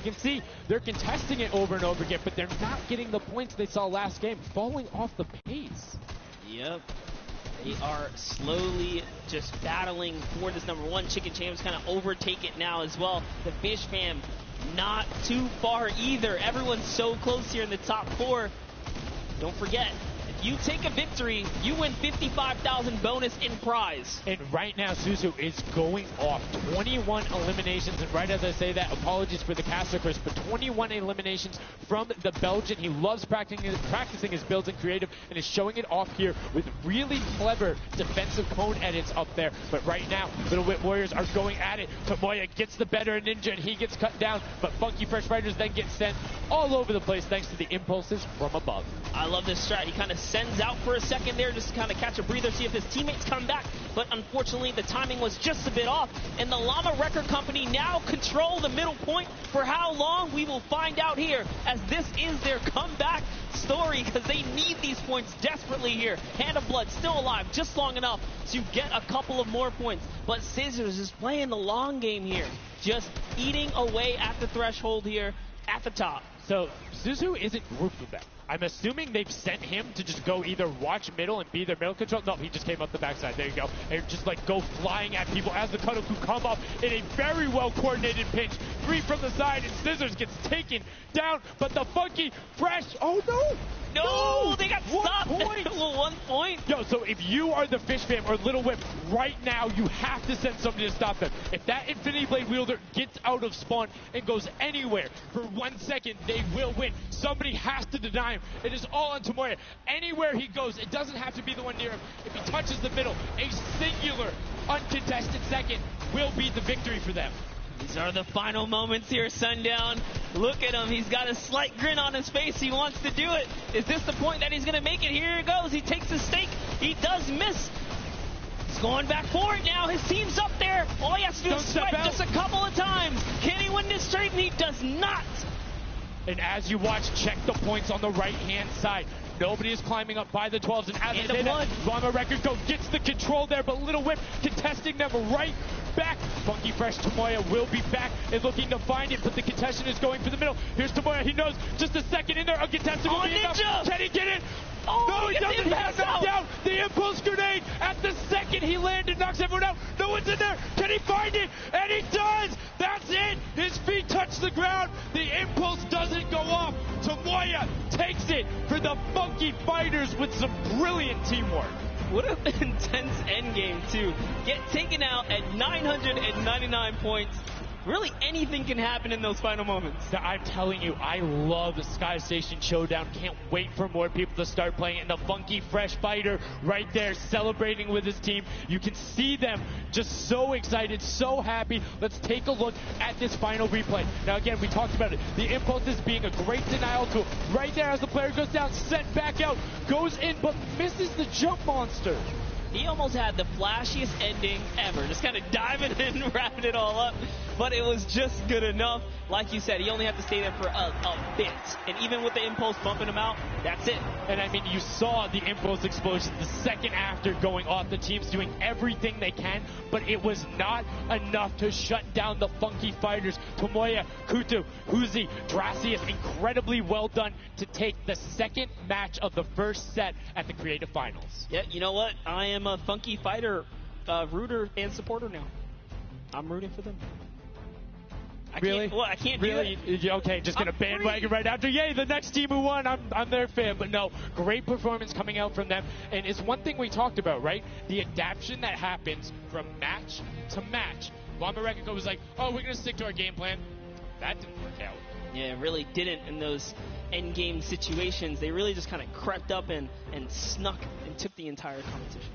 can see they're contesting it over and over again, but they're not getting the points they saw last game, falling off the pace. Yep. They are slowly just battling for this number one. Chicken Champs kind of overtake it now as well. The Fish fam not too far either. Everyone's so close here in the top 4. Don't forget, if you take a victory, you win 55,000 bonus in prize. And right now, Suzu is going off 21 eliminations. And right as I say that, apologies for the caster curse, but 21 eliminations from the Belgian. He loves practicing his builds in creative and is showing it off here with really clever defensive cone edits up there. But right now, Little Whip Warriors are going at it. Tomoya gets the better of Ninja and he gets cut down, but Funky Fresh Fighters then get sent all over the place thanks to the impulses from above. I love this strat. He kind of sends out for a second there just to kind of catch a breather, see if his teammates come back. But unfortunately, the timing was just a bit off. And the Llama Record Company now control the middle point. For how long, we will find out here, as this is their comeback story, because they need these points desperately here. Hand of Blood still alive just long enough to get a couple of more points. But Scissors is playing the long game here, just eating away at the threshold here at the top. So Suzu isn't grouped with them. I'm assuming they've sent him to just go either watch middle and be their middle control. No, he just came up the backside. There you go. And just like go flying at people as the Cuddleku come up in a very well coordinated pinch. 3 from the side, and Scissors gets taken down. But the Funky Fresh, oh no! No, they got stopped. 1 point. Yo, so if you are the Fish fam or Little Whip, right now you have to send somebody to stop them. If that Infinity Blade wielder gets out of spawn and goes anywhere for 1 second, they will win. Somebody has to deny him. It is all on Tomoya. Anywhere he goes, it doesn't have to be the one near him. If he touches the middle, a singular, uncontested second will be the victory for them. These are the final moments here, Sundown. Look at him. He's got a slight grin on his face. He wants to do it. Is this the point that he's going to make it? Here he goes. He takes his stake. He does miss. He's going back for it now. His team's up there. All he has to do is sweat just a couple of times. Can he win this straight? And he does not. And as you watch, check the points on the right-hand side. Nobody is climbing up by the 12s. And as they say, Llama Record Go gets the control there, but Little Whip contesting them right back. Funky Fresh Tomoya will be back and looking to find it, but the contestant is going for the middle. Here's Tomoya. He knows just a second in there. Uncontested will be enough. Can he get it? Oh, no, he doesn't have knocked down. The impulse grenade at the second he landed knocks everyone out. No one's in there. Can he find it? And he does. That's it. His feet touch the ground. The impulse doesn't go off. Tomoya takes it for the Funky Fighters with some brilliant teamwork. What an intense endgame, too. Get taken out at 999 points. Really, anything can happen in those final moments. I'm telling you, I love the Sky Station Showdown. Can't wait for more people to start playing. And the Funky Fresh Fighter right there celebrating with his team. You can see them just so excited, so happy. Let's take a look at this final replay. Now, again, we talked about it. The impulses being a great denial tool. Right there as the player goes down, sent back out, goes in, but misses the jump monster. He almost had the flashiest ending ever. Just kind of diving in and wrapping it all up. But it was just good enough. Like you said, he only had to stay there for a bit. And even with the impulse bumping him out, that's it. And I mean, you saw the impulse explosion the second after going off. The team's doing everything they can, but it was not enough to shut down the Funky Fighters. Tomoya, Kutu, Huzi, Dracius, incredibly well done to take the second match of the first set at the Creative Finals. Yeah, you know what? I am a Funky Fighter rooter and supporter now. I'm rooting for them. I can't really? do it. Okay, just gonna bandwagon right after. Yay, the next team who won, I'm their fan. But no, great performance coming out from them. And it's one thing we talked about, right? The adaptation that happens from match to match. Llama Record was like, oh, we're gonna stick to our game plan. That didn't work out. Yeah, it really didn't in those end game situations. They really just kind of crept up and snuck and took the entire competition.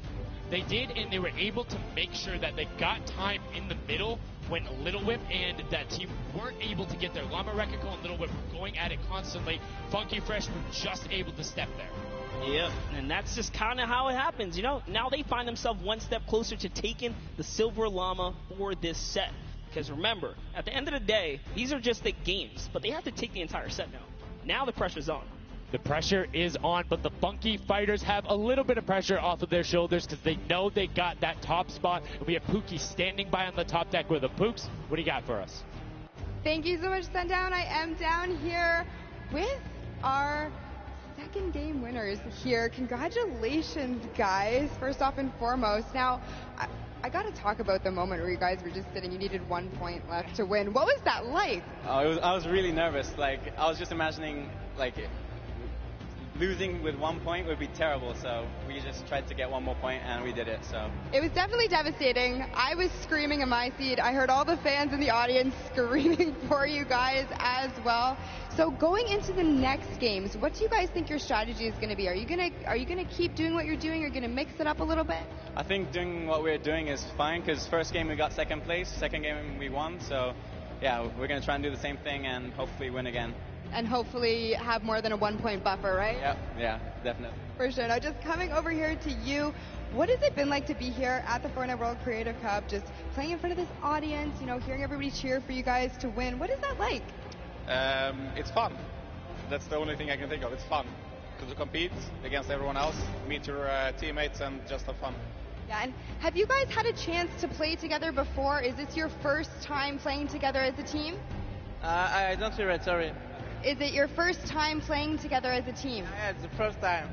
They did, and they were able to make sure that they got time in the middle when Little Whip and that team weren't able to get there. Llama Record and Little Whip were going at it constantly. Funky Fresh were just able to step there. Yep, and that's just kind of how it happens, you know? Now they find themselves one step closer to taking the Silver Llama for this set. Because remember, at the end of the day, these are just the games, but they have to take the entire set now. Now the pressure's on. The pressure is on, but the Funky Fighters have a little bit of pressure off of their shoulders because they know they got that top spot. And we have Pookie standing by on the top deck with the Pooks. What do you got for us? Thank you so much, Sundown. I am down here with our second game winners here. Congratulations, guys, first off and foremost. Now, I got to talk about the moment where you guys were just sitting. You needed 1 point left to win. What was that like? I was really nervous. Like, I was just imagining, like, losing with 1 point would be terrible, so we just tried to get 1 more point, and we did it. So it was definitely devastating. I was screaming in my seat. I heard all the fans in the audience screaming for you guys as well. So going into the next games, what do you guys think your strategy is going to be? Are you gonna keep doing what you're doing? Are you gonna mix it up a little bit? I think doing what we're doing is fine, because first game we got second place, second game we won. So yeah, we're gonna try and do the same thing and hopefully win again. And hopefully have more than a 1 point buffer, right? Yeah, definitely. For sure. Now, just coming over here to you, what has it been like to be here at the Fortnite World Creative Cup, just playing in front of this audience, you know, hearing everybody cheer for you guys to win? What is that like? It's fun. That's the only thing I can think of. It's fun to compete against everyone else, meet your teammates, and just have fun. Yeah, and have you guys had a chance to play together before? Is this your first time playing together as a team? I don't hear it, sorry. Is it your first time playing together as a team? Yeah, it's the first time.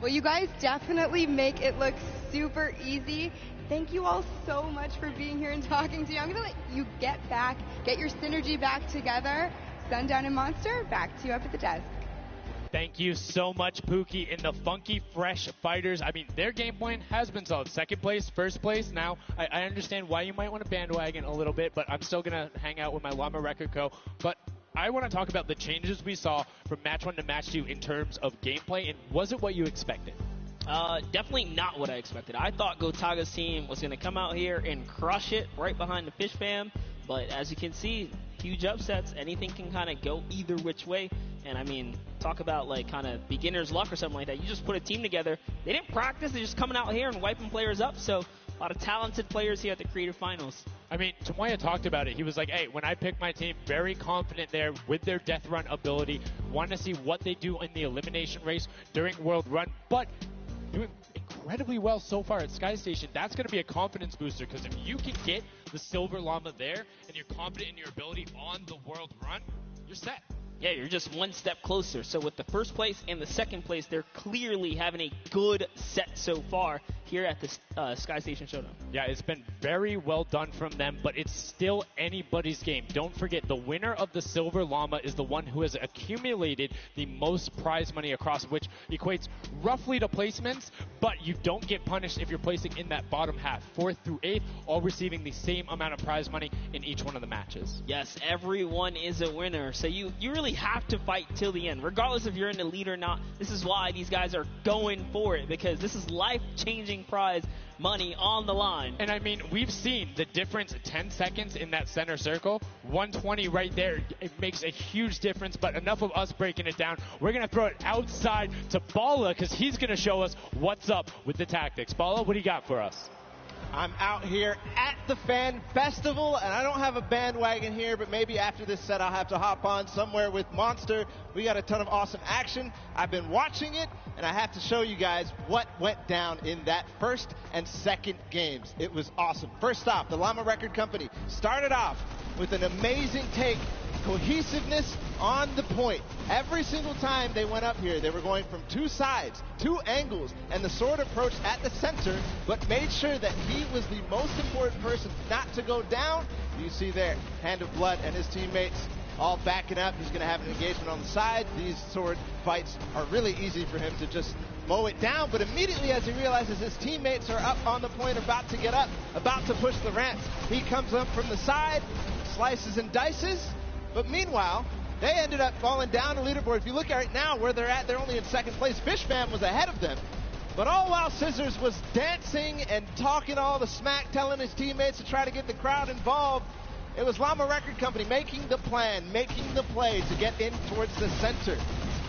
Well, you guys definitely make it look super easy. Thank you all so much for being here and talking to you. I'm going to let you get your synergy back together. Sundown and Monster, back to you up at the desk. Thank you so much, Pookie. And the Funky Fresh Fighters, I mean, their game plan has been solid. Second place, first place. Now, I understand why you might want to bandwagon a little bit, but I'm still going to hang out with my Llama Record Co. But I want to talk about the changes we saw from match 1 to match 2 in terms of gameplay, and was it what you expected? Definitely not what I expected. I thought Gotaga's team was going to come out here and crush it right behind the Fish Fam, but as you can see, huge upsets. Anything can kind of go either which way, and I mean, talk about like kind of beginner's luck or something like that. You just put a team together. They didn't practice. They're just coming out here and wiping players up, so a lot of talented players here at the Creative Finals. I mean, Tamoya talked about it. He was like, hey, when I pick my team, very confident there with their death run ability. Want to see what they do in the elimination race during World Run, but doing incredibly well so far at Sky Station. That's going to be a confidence booster, because if you can get the Silver Llama there and you're confident in your ability on the World Run, you're set. Yeah, you're just one step closer. So with the first place and the second place, they're clearly having a good set so far here at the Sky Station Showdown. Yeah, it's been very well done from them, but it's still anybody's game. Don't forget, the winner of the Silver Llama is the one who has accumulated the most prize money across, which equates roughly to placements, but you don't get punished if you're placing in that bottom half. 4th through 8th, all receiving the same amount of prize money in each one of the matches. Yes, everyone is a winner. So you really have to fight till the end, regardless if you're in the lead or not. This is why these guys are going for it, because this is life-changing prize money on the line. And I mean, we've seen the difference 10 seconds in that center circle. 120 right there. It makes a huge difference, but enough of us breaking it down. We're going to throw it outside to Bala, because he's going to show us what's up with the tactics. Bala, what do you got for us? I'm out here at the Fan Festival, and I don't have a bandwagon here, but maybe after this set I'll have to hop on somewhere with Monster. We got a ton of awesome action. I've been watching it, and I have to show you guys what went down in that first and second games. It was awesome. First off, the Llama Record Company started off with an amazing take, cohesiveness on the point. Every single time they went up here, they were going from 2 sides, 2 angles, and the sword approached at the center, but made sure that he was the most important person not to go down. You see there, Hand of Blood and his teammates all backing up. He's going to have an engagement on the side. These sword fights are really easy for him to just mow it down, but immediately as he realizes his teammates are up on the point, about to get up, about to push the ramps, he comes up from the side, slices and dices, but meanwhile, they ended up falling down the leaderboard. If you look at right now where they're at, they're only in second place. Fish Fam was ahead of them. But all while Scissors was dancing and talking all the smack, telling his teammates to try to get the crowd involved, it was Llama Record Company making the plan, making the play to get in towards the center.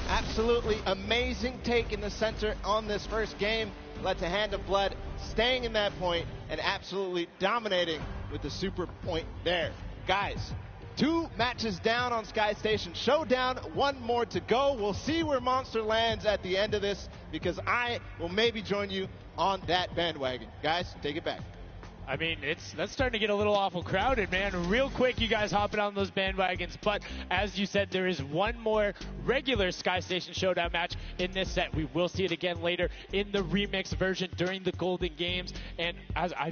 Absolutely amazing take in the center on this first game. Led to Hand of Blood staying in that point and absolutely dominating with the super point there. Guys, 2 matches down on Sky Station Showdown, 1 more to go. We'll see where Monster lands at the end of this, because I will maybe join you on that bandwagon. Guys, take it back. I mean, that's starting to get a little awful crowded, man. Real quick, you guys hopping on those bandwagons. But as you said, there is one more regular Sky Station Showdown match in this set. We will see it again later in the remix version during the Golden Games. And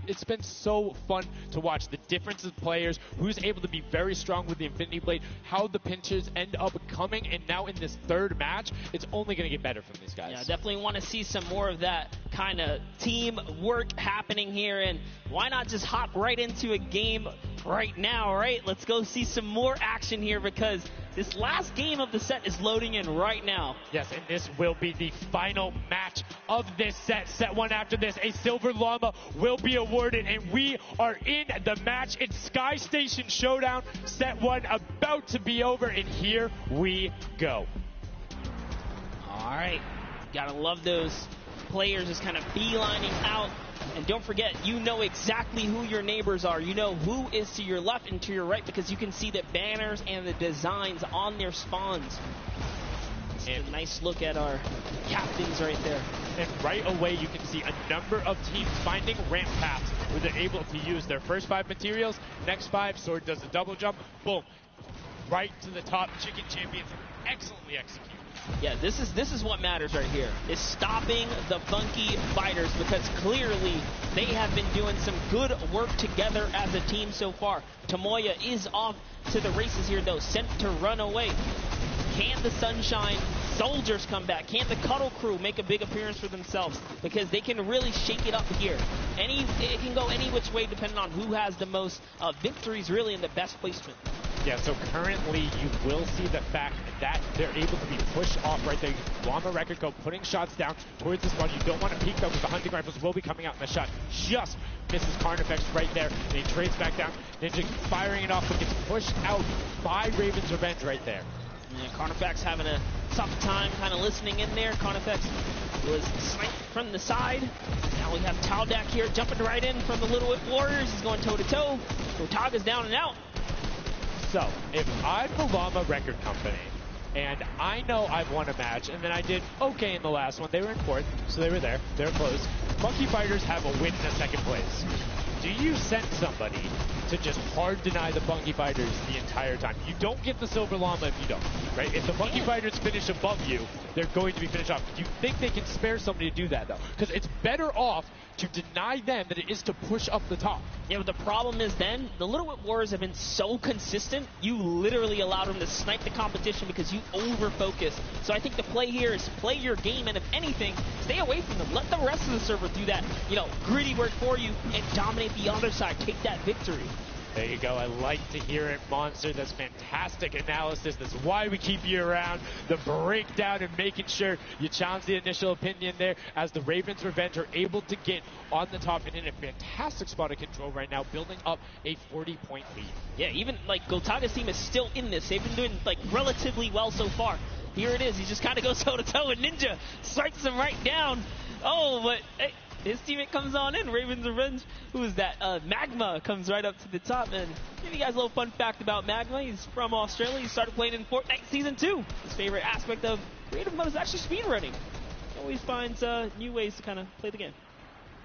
it's been so fun to watch the difference of players, who's able to be very strong with the Infinity Blade, how the pinches end up coming. And now in this third match, it's only going to get better from these guys. Yeah, definitely want to see some more of that kind of team work happening here. And why not just hop right into a game right now, right? Let's go see some more action here, because this last game of the set is loading in right now. Yes, and this will be the final match of this set. Set one after this, a Silver Llama will be awarded, and we are in the match. It's Sky Station Showdown. Set one about to be over, and here we go. All right, gotta love those players just kind of beelining out. And don't forget, you know exactly who your neighbors are. You know who is to your left and to your right, because you can see the banners and the designs on their spawns. And a nice look at our captains right there. And right away, you can see a number of teams finding ramp paths where they're able to use their first 5 materials. Next 5, Sword does a double jump. Boom. Right to the top. Chicken Champions excellently executed. Yeah, this is what matters right here, is stopping the funky fighters, because clearly they have been doing some good work together as a team so far. Tomoya is off to the races here, though, sent to run away. Can the Sunshine Soldiers come back? Can the Cuddle Crew make a big appearance for themselves? Because they can really shake it up here. It can go any which way depending on who has the most victories, really, in the best placement. Yeah, so currently you will see the fact that they're able to be pushed off right there. Llama Record go putting shots down towards the spawn. You don't want to peek though, because the hunting rifles will be coming out, and the shot just misses Carnifex right there. And he trades back down. Ninja firing it off, but gets pushed out by Raven's Revenge right there. Yeah, Carnifex having a tough time kind of listening in there. Carnifex was sniped from the side. Now we have Taldak here jumping right in from the Little Whip Warriors. He's going toe-to-toe. Gotaga's down and out. So, if I'm the Llama Record Company, and I know I've won a match, and then I did okay in the last one, they were in 4th, so they were there, they're close. Monkey Fighters have a win in 2nd place. Do you send somebody to just hard deny the Monkey Fighters the entire time? You don't get the Silver Llama if you don't, right? If the Monkey Fighters finish above you, they're going to be finished off. Do you think they can spare somebody to do that, though? Because it's better off to deny them than it is to push up the top. Yeah, but the problem is then, the Little Whip Warriors have been so consistent, you literally allowed them to snipe the competition because you over-focus. So I think the play here is play your game, and if anything, stay away from them. Let the rest of the server do that, gritty work for you and dominate the other side. Take that victory. There you go. I like to hear it, Monster. That's fantastic analysis. That's why we keep you around. The breakdown and making sure you challenge the initial opinion there, as the Ravens Revenge are able to get on the top and in a fantastic spot of control right now, building up a 40-point lead. Yeah, even Gotaga's team is still in this. They've been doing relatively well so far. Here it is. He just kind of goes toe-to-toe, and Ninja strikes him right down. Oh, but hey, his teammate comes on in. Raven's Revenge. Who is that? Magma comes right up to the top. And give you guys a little fun fact about Magma. He's from Australia. He started playing in Fortnite Season 2. His favorite aspect of creative mode is actually speedrunning. He always finds new ways to kind of play the game.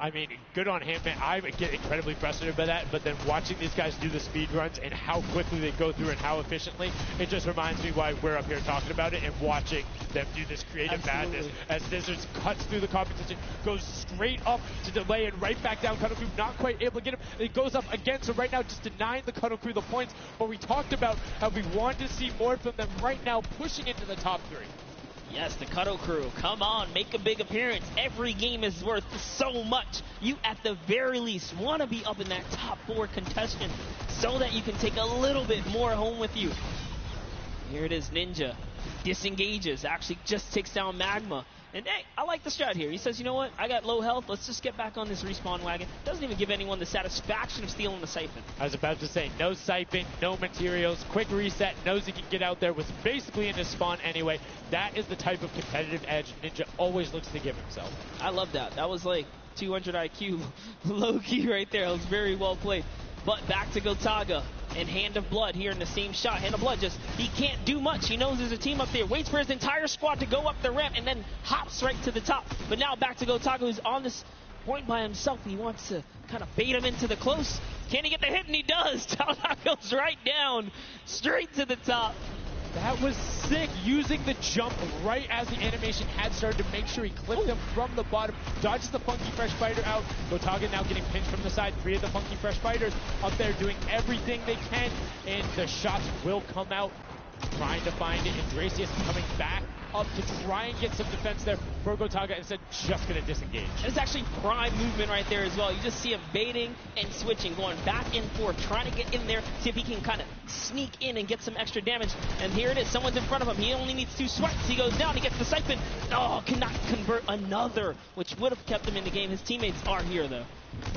I mean, good on him, man. I get incredibly frustrated by that, but then watching these guys do the speed runs and how quickly they go through and how efficiently, it just reminds me why we're up here talking about it and watching them do this creative madness as Scissors cuts through the competition, goes straight up to delay and right back down. Cuddle Crew not quite able to get him. It goes up again, so right now just denying the Cuddle Crew the points, but we talked about how we wanted to see more from them right now, pushing into the top 3. Yes, the Cuddle Crew, come on, make a big appearance. Every game is worth so much. You, at the very least, want to be up in that top 4 contestant so that you can take a little bit more home with you. Here it is, Ninja. Disengages, actually just takes down Magma. And hey, I like the strat here. He says, you know what, I got low health, let's just get back on this respawn wagon. Doesn't even give anyone the satisfaction of stealing the siphon. I was about to say, no siphon, no materials, quick reset, knows he can get out there, was basically in his spawn anyway. That is the type of competitive edge Ninja always looks to give himself. I love that. That was like 200 IQ low-key right there. It was very well played. But back to Gotaga and Hand of Blood here in the same shot. Hand of Blood he can't do much. He knows there's a team up there. Waits for his entire squad to go up the ramp and then hops right to the top. But now back to Gotaga, who's on this point by himself. He wants to kind of bait him into the close. Can he get the hit? And he does. Talha goes right down, straight to the top. That was sick, using the jump right as the animation had started to make sure he clipped him from the bottom, dodges the Funky Fresh Fighter out. Gotaga now getting pinched from the side. 3 of the Funky Fresh Fighters up there doing everything they can, and the shots will come out. Trying to find it, and Dracius coming back up to try and get some defense there for Gotaga, instead just going to disengage. It's actually prime movement right there as well. You just see him baiting and switching, going back and forth, trying to get in there, see if he can kind of sneak in and get some extra damage. And here it is, someone's in front of him. He only needs 2 swipes. He goes down, he gets the siphon. Oh, cannot convert another, which would have kept him in the game. His teammates are here, though.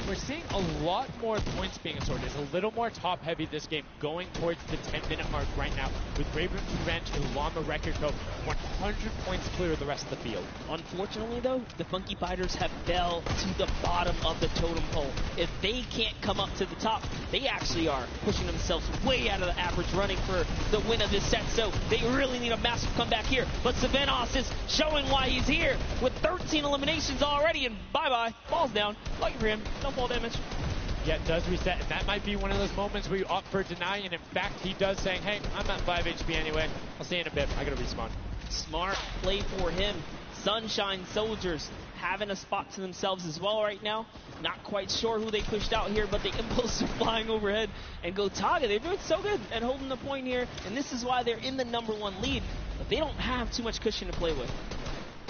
We're seeing a lot more points being assorted. It's a little more top-heavy this game, going towards the 10-minute mark right now, with Raven's Revenge and Llama Record Co. 100 points clear of the rest of the field. Unfortunately, though, the Funky Fighters have fell to the bottom of the totem pole. If they can't come up to the top, they actually are pushing themselves way out of the average, running for the win of this set. So they really need a massive comeback here. But Savenos is showing why he's here with 13 eliminations already, and bye-bye, falls down. Lucky for him. No fall damage. Yeah, it does reset, and that might be one of those moments where you opt for deny, and in fact, he does saying, hey, I'm at 5 HP anyway. I'll see you in a bit. I gotta respawn. Smart play for him. Sunshine Soldiers having a spot to themselves as well right now. Not quite sure who they pushed out here, but the impulse are flying overhead. And Gotaga, they're doing so good at holding the point here, and this is why they're in the #1 lead, but they don't have too much cushion to play with.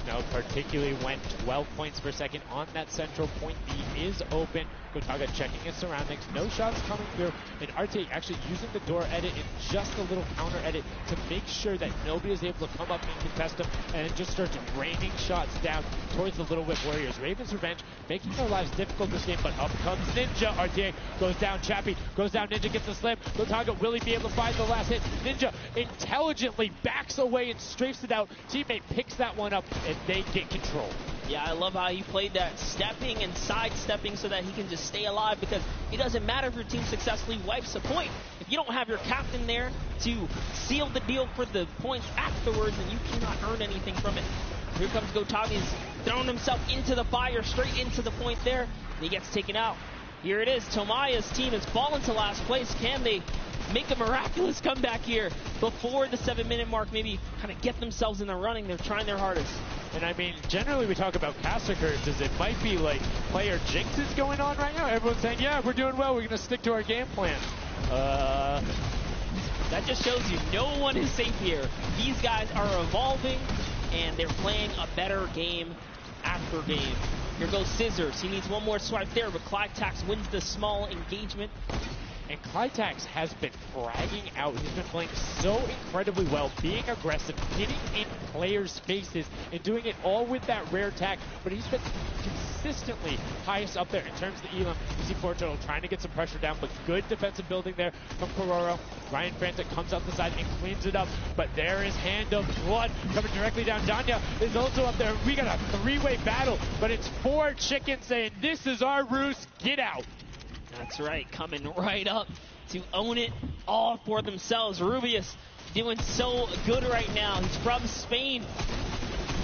No, particularly when 12 points per second on that central point. B is open. Gotaga checking his surroundings. No shots coming through. And RT actually using the door edit and just a little counter edit to make sure that nobody is able to come up and contest him, and just starts raining shots down towards the Little Whip Warriors. Raven's Revenge making their lives difficult this game, but up comes Ninja. RTA goes down. Chappie goes down. Ninja gets the slam. Gotaga, will he be able to find the last hit? Ninja intelligently backs away and strafes it out. Teammate picks that one up, and they get control. Yeah, I love how he played that, stepping and sidestepping so that he can just stay alive, because it doesn't matter if your team successfully wipes a point. If you don't have your captain there to seal the deal for the points afterwards, then you cannot earn anything from it. Here comes Gotaga. He's thrown himself into the fire, straight into the point there, and he gets taken out. Here it is. Tomaya's team has fallen to last place. Can they make a miraculous comeback here before the 7-minute mark? Maybe kind of get themselves in the running. They're trying their hardest. And I mean, generally we talk about caster curses. It might be like player jinxes going on right now. Everyone's saying, yeah, we're doing well. We're going to stick to our game plan. That just shows you no one is safe here. These guys are evolving, and they're playing a better game after game. Here goes Scissors. He needs one more swipe there, but Clytax wins the small engagement. And Clytax has been fragging out. He's been playing so incredibly well, being aggressive, getting in players' faces, and doing it all with that rare attack. But he's been consistently highest up there in terms of the elim. You see Porto trying to get some pressure down, but good defensive building there from Kororo. Ryan Frantic comes out the side and cleans it up, but there is Hand of Blood coming directly down. Danya is also up there. We got a 3-way battle, but it's 4 chickens saying, this is our roost, get out. That's right, coming right up to own it all for themselves. Rubius doing so good right now. He's from Spain.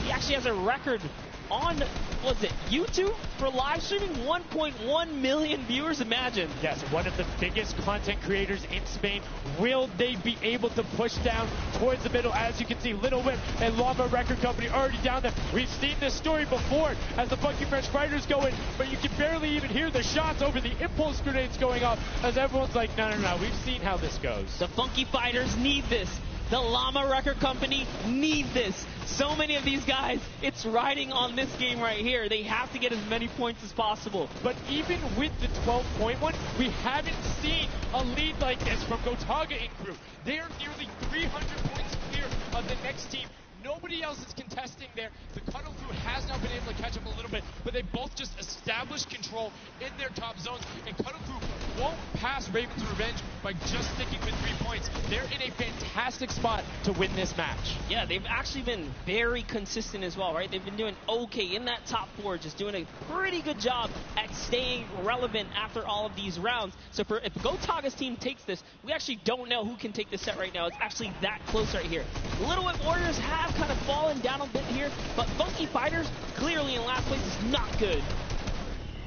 He actually has a record on, was it YouTube for live streaming? 1.1 million viewers, imagine. Yes, one of the biggest content creators in Spain. Will they be able to push down towards the middle? As you can see, Little Whip and Llama Record Company already down there. We've seen this story before as the Funky Fresh Fighters go in, but you can barely even hear the shots over the impulse grenades going off as everyone's like, no, we've seen how this goes. The Funky Fighters need this. The Llama Record Company need this. So many of these guys, it's riding on this game right here. They have to get as many points as possible. But even with the 12-point one, we haven't seen a lead like this from Gotaga and crew. They are nearly 300 points clear of the next team. Nobody else is contesting there. The Cuddle Crew has now been able to catch up a little bit, but they both just established control in their top zones, and Cuddle Crew won't pass Raven's Revenge by just sticking with 3 points. They're in a fantastic spot to win this match. Yeah, they've actually been very consistent as well, right? They've been doing okay in that top 4, just doing a pretty good job at staying relevant after all of these rounds. So if Gotaga's team takes this, we actually don't know who can take this set right now. It's actually that close right here. Little Whip Warriors have kind of fallen down a bit here, but Funky Fighters clearly in last place is not good.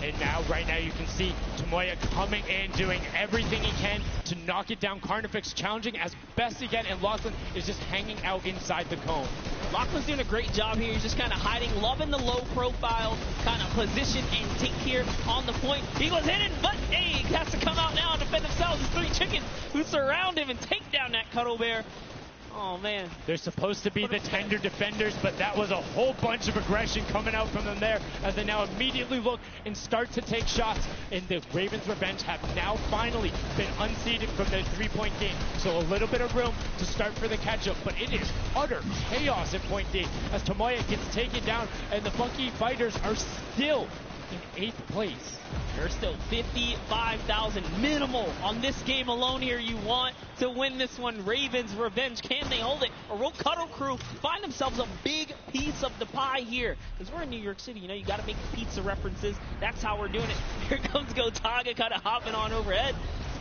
And now, right now, you can see Tomoya coming in, doing everything he can to knock it down. Carnifex challenging as best he can, and Lachlan is just hanging out inside the cone. Lachlan's doing a great job here. He's just kind of hiding, loving the low profile kind of position and take here on the point. He was hidden, but hey, he has to come out now and defend themselves. There's 3 chickens who surround him and take down that Cuddle Bear. Oh, man. They're supposed to be the tender defenders, but that was a whole bunch of aggression coming out from them there as they now immediately look and start to take shots. And the Ravens Revenge have now finally been unseated from their 3-point game. So a little bit of room to start for the catch-up, but it is utter chaos in point D as Tomoya gets taken down and the Funky Fighters are still in 8th place. There's still 55,000 minimal on this game alone here. You want to win this one. Ravens Revenge, can they hold it? Or will Cuddle Crew find themselves a big piece of the pie here? Because we're in New York City, you know, you got to make pizza references. That's how we're doing it. Here comes Gotaga kind of hopping on overhead.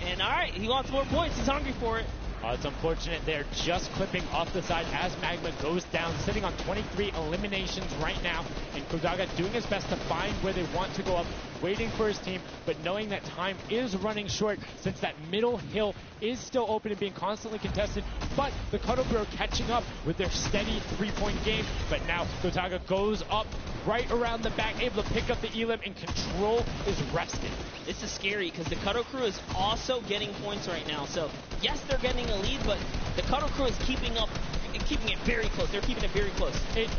And all right, he wants more points. He's hungry for it. It's unfortunate they're just clipping off the side as Magma goes down, sitting on 23 eliminations right now. And Gotaga doing his best to find where they want to go up, waiting for his team, but knowing that time is running short since that middle hill is still open and being constantly contested. But the Cuddle Crew are catching up with their steady 3-point game. But now Gotaga goes up right around the back, able to pick up the Elim, and control is rested. This is scary because the Cuddle Crew is also getting points right now. So yes, they're getting a lead, but the Cuddle Crew is keeping up and keeping it very close. They're keeping it very close.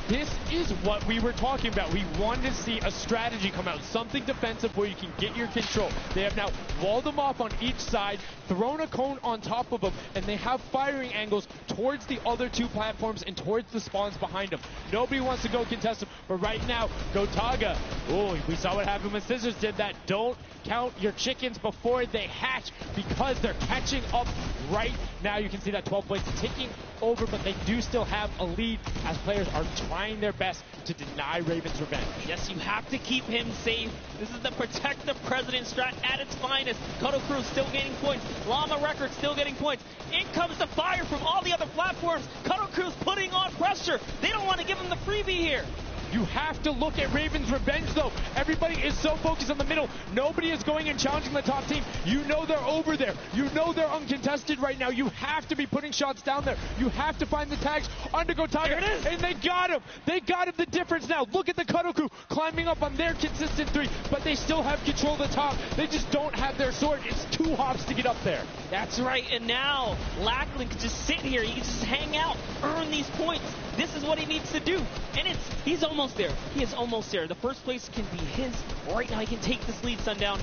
This is what we were talking about. We wanted to see a strategy come out, something defensive where you can get your control. They have now walled them off on each side, thrown a cone on top of them, and they have firing angles towards the other 2 platforms and towards the spawns behind them. Nobody wants to go contest them, but right now, Gotaga, oh, we saw what happened when Scissors did that. Don't count your chickens before they hatch because they're catching up right now. You can see that 12 points ticking over, but they do still have a lead as players are trying their best to deny Ravens Revenge. Yes, you have to keep him safe. This is the protect the president strat at its finest. Cuddle Crew still gaining points. Llama Records still getting points. In comes the fire from all the other platforms. Cuddle Crew's putting on pressure. They don't want to give him the freebie here. You have to look at Ravens Revenge, though. Everybody is so focused on the middle. Nobody is going and challenging the top team. You know they're over there. You know they're uncontested right now. You have to be putting shots down there. You have to find the tags under Gotaga. There it is. And they got him. They got him the difference now. Look at the Cuddle Crew climbing up on their consistent 3, but they still have control of the top. They just don't have their sword. It's 2 hops to get up there. That's right. And now Lachlan can just sit here. He can just hang out, earn these points. This is what he needs to do. And he's almost there. He is almost there. The first place can be his. Right now he can take this lead, Sundown.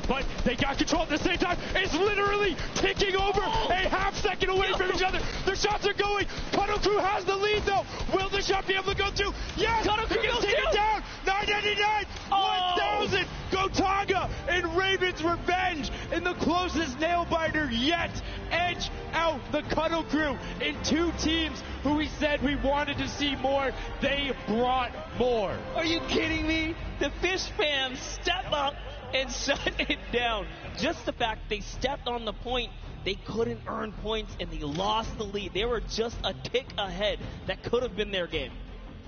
But they got control at the same time. It's literally ticking over a half-second away from each other. The shots are going. Cuddle Crew has the lead, though. Will the shot be able to go through? Yes! Cuddle Crew gets taken down. 999, 1,000. Gotaga and Ravens Revenge in the closest nail-biter yet. Edge out the Cuddle Crew in 2 teams who we said we wanted to see more. They brought more. Are you kidding me? The Fish fans step up and shut it down. Just the fact they stepped on the point, they couldn't earn points and they lost the lead. They were just a tick ahead. That could have been their game.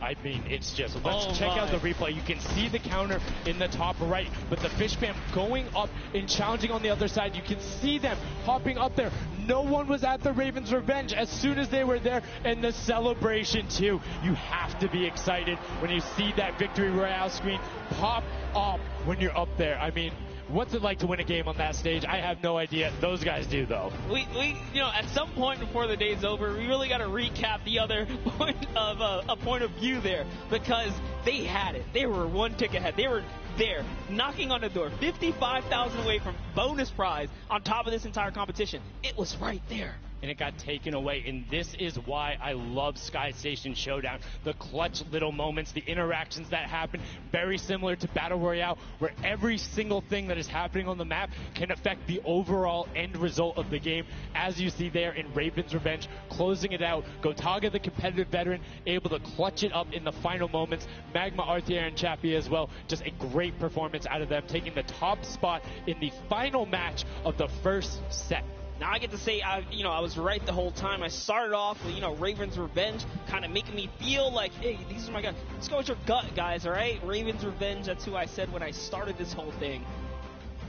I mean, it's just, let's check out the replay. You can see the counter in the top right, but the Fish fam going up and challenging on the other side. You can see them hopping up there. No one was at the Ravens Revenge as soon as they were there, and the celebration too. You have to be excited when you see that Victory Royale screen pop up when you're up there. I mean, what's it like to win a game on that stage? I have no idea. Those guys do, though. We you know, at some point before the day's over, we really got to recap the other point of a point of view there, because they had it. They were 1 tick ahead. They were there, knocking on the door, 55,000 away from bonus prize on top of this entire competition. It was right there. And it got taken away, and this is why I love Sky Station Showdown. The clutch little moments, the interactions that happen, very similar to Battle Royale, where every single thing that is happening on the map can affect the overall end result of the game, as you see there in Ravens Revenge, closing it out. Gotaga, the competitive veteran, able to clutch it up in the final moments. Magma, Artier, and Chappie as well. Just a great performance out of them, taking the top spot in the final match of the first set. Now I get to say, I was right the whole time. I started off with, Raven's Revenge, kind of making me feel like, hey, these are my guys. Let's go with your gut, guys, all right? Raven's Revenge, that's who I said when I started this whole thing.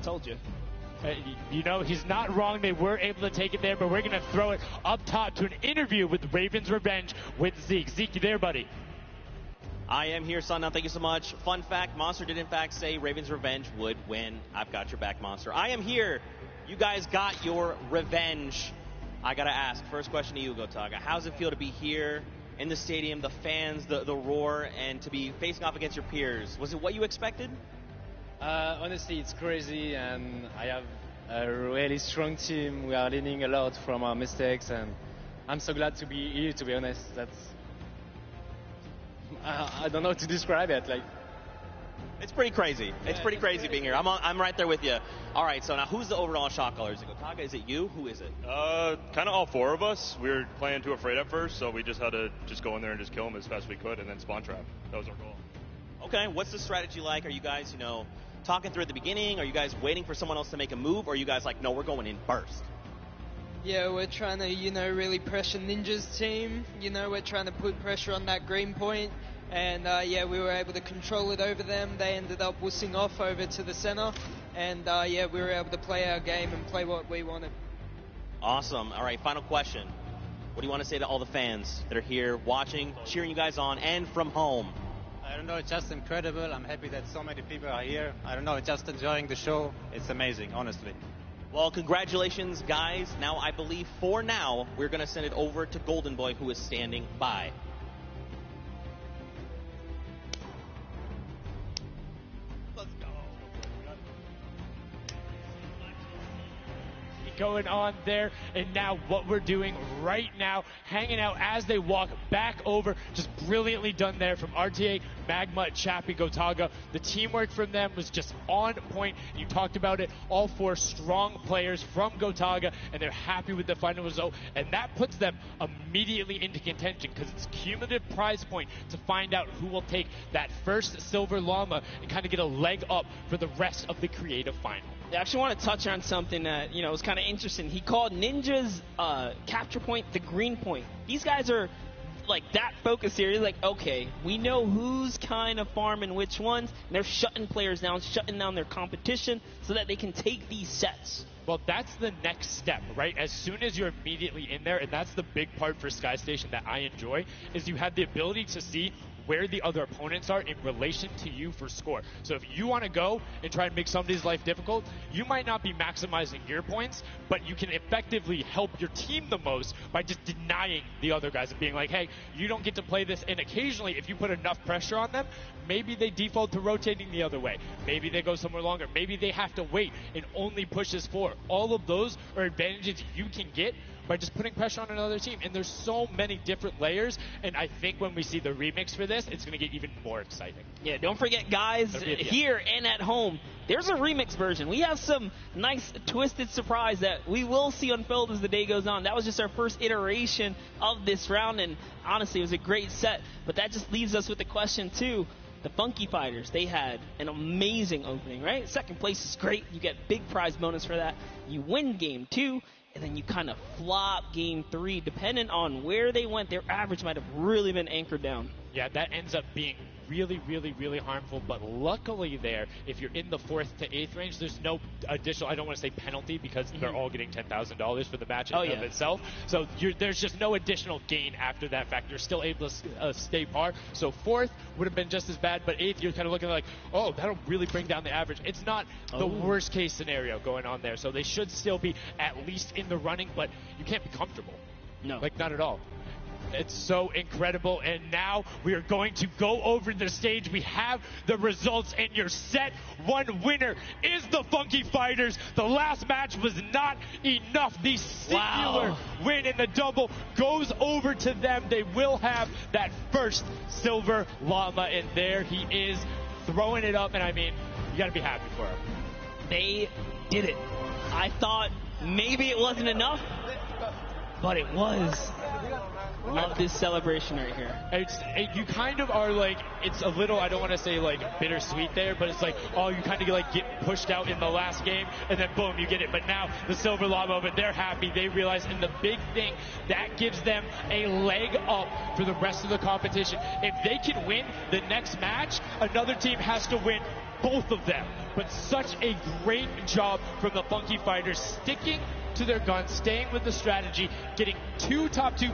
Told you. He's not wrong. They were able to take it there, but we're going to throw it up top to an interview with Raven's Revenge with Zeke. Zeke, you there, buddy? I am here, son. Now, thank you so much. Fun fact, Monster did in fact say Raven's Revenge would win. I've got your back, Monster. I am here. You guys got your revenge. I got to ask, first question to you, Gotaga. How does it feel to be here in the stadium, the fans, the roar, and to be facing off against your peers? Was it what you expected? Honestly, it's crazy, and I have a really strong team. We are learning a lot from our mistakes, and I'm so glad to be here, to be honest. I don't know how to describe it. It's pretty crazy. It's pretty crazy being here. I'm right there with you. All right, so now who's the overall shot caller? Is it Gotaga? Is it you? Who is it? Kind of all four of us. We were playing too afraid at first, so we just had to just go in there and just kill them as fast as we could and then spawn trap. That was our goal. Okay, what's the strategy like? Are you guys, talking through at the beginning? Are you guys waiting for someone else to make a move? Or are you guys like, no, we're going in first? Yeah, we're trying to, really pressure Ninja's team. We're trying to put pressure on that green point. And, we were able to control it over them. They ended up wussing off over to the center. And, we were able to play our game and play what we wanted. Awesome. All right, final question. What do you want to say to all the fans that are here watching, cheering you guys on, and from home? I don't know, it's just incredible. I'm happy that so many people are here. I don't know, just enjoying the show. It's amazing, honestly. Well, congratulations, guys. Now, I believe for now, we're going to send it over to Golden Boy, who is standing by. Going on there, and now what we're doing right now, hanging out as they walk back over, just brilliantly done there from RTA, Magma, Chappie, Gotaga. The teamwork from them was just on point. You talked about it, all four strong players from Gotaga, and they're happy with the final result, and that puts them immediately into contention because it's cumulative prize point to find out who will take that first silver llama and kind of get a leg up for the rest of the creative final. I actually want to touch on something that, was kind of interesting. He called Ninja's capture point the green point. These guys are that focused here. He's like, okay, we know who's kind of farming which ones. And they're shutting players down, shutting down their competition so that they can take these sets. Well, that's the next step, right? As soon as you're immediately in there, and that's the big part for Sky Station that I enjoy, is you have the ability to see where the other opponents are in relation to you for score. So if you want to go and try and make somebody's life difficult, you might not be maximizing your points, but you can effectively help your team the most by just denying the other guys and being like, hey, you don't get to play this. And occasionally, if you put enough pressure on them, maybe they default to rotating the other way. Maybe they go somewhere longer. Maybe they have to wait and only push this forward. All of those are advantages you can get by just putting pressure on another team. And there's so many different layers, and I think when we see the remix for this, it's going to get even more exciting. Yeah, don't forget, guys, here and at home, there's a remix version. We have some nice twisted surprise that we will see unfold as the day goes on. That was just our first iteration of this round, and honestly, it was a great set. But that just leaves us with the question, too. The Funky Fighters, they had an amazing opening, right? Second place is great. You get big prize bonus for that. You win game 2. And then you kind of flop game 3. Depending on where they went, their average might have really been anchored down. Yeah, that ends up being really, really, really harmful. But luckily there, if you're in the 4th to 8th range, there's no additional, I don't want to say penalty, because they're all getting $10,000 for the match in of itself. So there's just no additional gain after that fact. You're still able to stay par. So 4th would have been just as bad, but 8th, you're kind of looking like, oh, that'll really bring down the average. It's not the worst case scenario going on there. So they should still be at least in the running, but you can't be comfortable. No. Not at all. It's so incredible, and now we are going to go over the stage. We have the results, and your set 1 winner is the Funky Fighters. The last match was not enough. The singular win in the double goes over to them. They will have that first silver llama, and there he is throwing it up, and I mean, you got to be happy for him. They did it. I thought maybe it wasn't enough, but it was. Love this celebration right here. You kind of are like, it's a little, I don't want to say like bittersweet there, but it's like, oh, you kind of like get pushed out in the last game, and then boom, you get it. But now the Silver Llama, but they're happy. They realize, and the big thing, that gives them a leg up for the rest of the competition. If they can win the next match, another team has to win both of them. But such a great job from the Funky Fighters, sticking to their guns, staying with the strategy, getting 2 top 2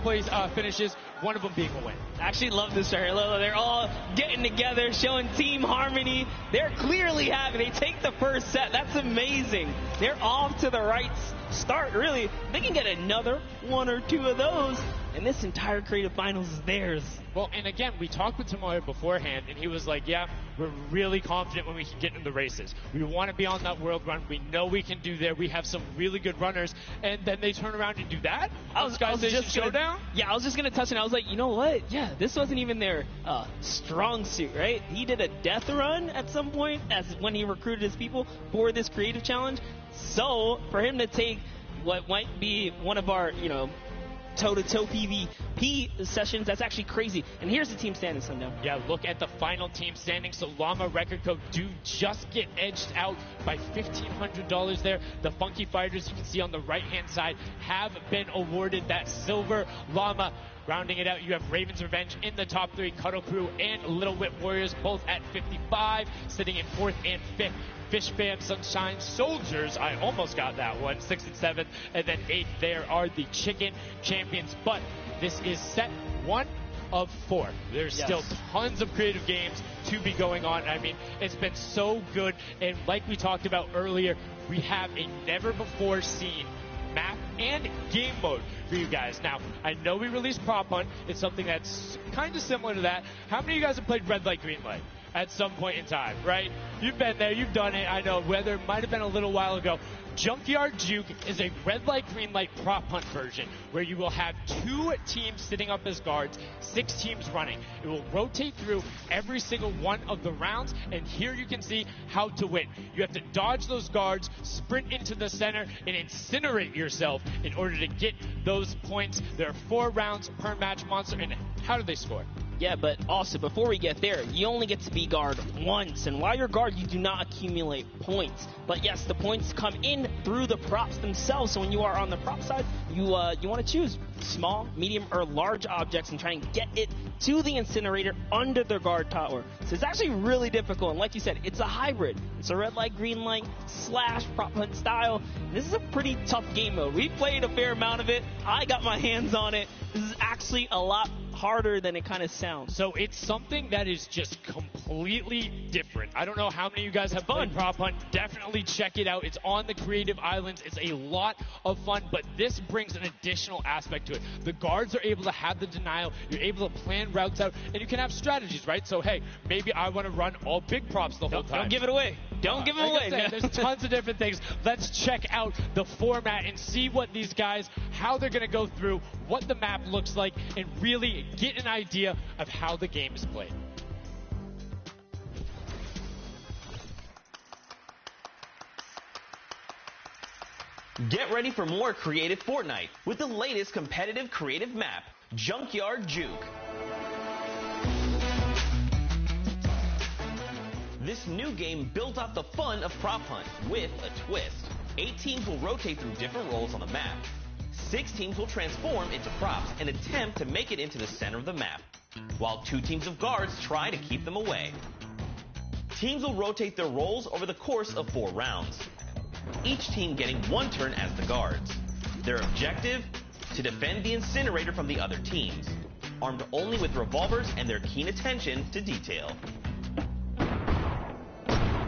finishes, one of them being a win. I actually love this right here. They're all getting together, showing team harmony. They're clearly happy. They take the first set. That's amazing. They're off to the right start, really. They can get another 1 or 2 of those, and this entire creative finals is theirs. Well, and again, we talked with Tomoya beforehand, and he was like, yeah, we're really confident when we can get in the races. We want to be on that world run. We know we can do there. We have some really good runners. And then they turn around and do that? I was just Showdown? I was just going to touch on it. I was like, you know what? Yeah, this wasn't even their strong suit, right? He did a death run at some point as when he recruited his people for this creative challenge. So for him to take what might be one of our, toe-to-toe PvP sessions, that's actually crazy. And here's the team standings, Sundown. Yeah, look at the final team standings. So Llama Record Code do just get edged out by $1,500 there. The Funky Fighters, you can see on the right-hand side, have been awarded that Silver Llama. Rounding it out, you have Raven's Revenge in the top 3, Cuddle Crew and Little Whip Warriors both at 55, sitting in 4th and 5th. Fish Band, Sunshine Soldiers, I almost got that one, 6th and 7th, and then 8th there are the Chicken Champions. But this is set 1 of 4. There's still tons of creative games to be going on. I mean, it's been so good, and like we talked about earlier, we have a never-before-seen map and game mode for you guys. Now, I know we released Prop Hunt. It's something that's kind of similar to that. How many of you guys have played Red Light, Green Light at some point in time, right? You've been there, you've done it. I know, whether it might have been a little while ago. Junkyard Juke is a red light, green light prop hunt version where you will have 2 teams sitting up as guards, 6 teams running. It will rotate through every single one of the rounds, and here you can see how to win. You have to dodge those guards, sprint into the center, and incinerate yourself in order to get those points. There are 4 rounds per match, Monster, and how do they score? Yeah, but also, before we get there, you only get to be guard once, and while you're guard, you do not accumulate points. But yes, the points come in through the props themselves, so when you are on the prop side, you want to choose small, medium, or large objects and try and get it to the incinerator under the guard tower. So it's actually really difficult, and like you said, it's a hybrid. It's a red light, green light, / prop hunt style. This is a pretty tough game mode. We played a fair amount of it. I got my hands on it. This is actually a lot harder than it kind of sounds. So it's something that is just completely different. I don't know how many of you guys have played Prop Hunt. Definitely check it out. It's on the Creative Islands. It's a lot of fun, but this brings an additional aspect to it. The guards are able to have the denial. You're able to plan routes out, and you can have strategies, right? So, hey, maybe I want to run all big props the whole time. Don't give it away. Don't give it away. There's tons of different things. Let's check out the format and see what these guys, how they're going to go through, what the map looks like, and really get an idea of how the game is played. Get ready for more creative Fortnite with the latest competitive creative map, Junkyard Juke. This new game built off the fun of Prop Hunt with a twist. 8 teams will rotate through different roles on the map. 6 teams will transform into props and attempt to make it into the center of the map, while 2 teams of guards try to keep them away. Teams will rotate their roles over the course of 4 rounds, each team getting 1 turn as the guards. Their objective? To defend the incinerator from the other teams, armed only with revolvers and their keen attention to detail.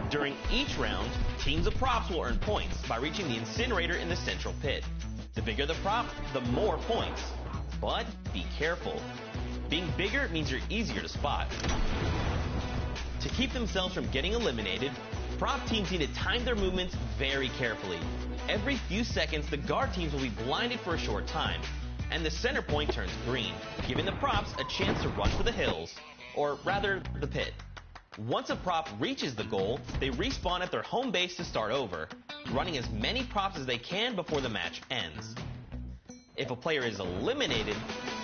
During each round, teams of props will earn points by reaching the incinerator in the central pit. The bigger the prop, the more points. But be careful. Being bigger means you're easier to spot. To keep themselves from getting eliminated, prop teams need to time their movements very carefully. Every few seconds, the guard teams will be blinded for a short time, and the center point turns green, giving the props a chance to run for the hills, or rather, the pit. Once a prop reaches the goal, they respawn at their home base to start over, running as many props as they can before the match ends. If a player is eliminated,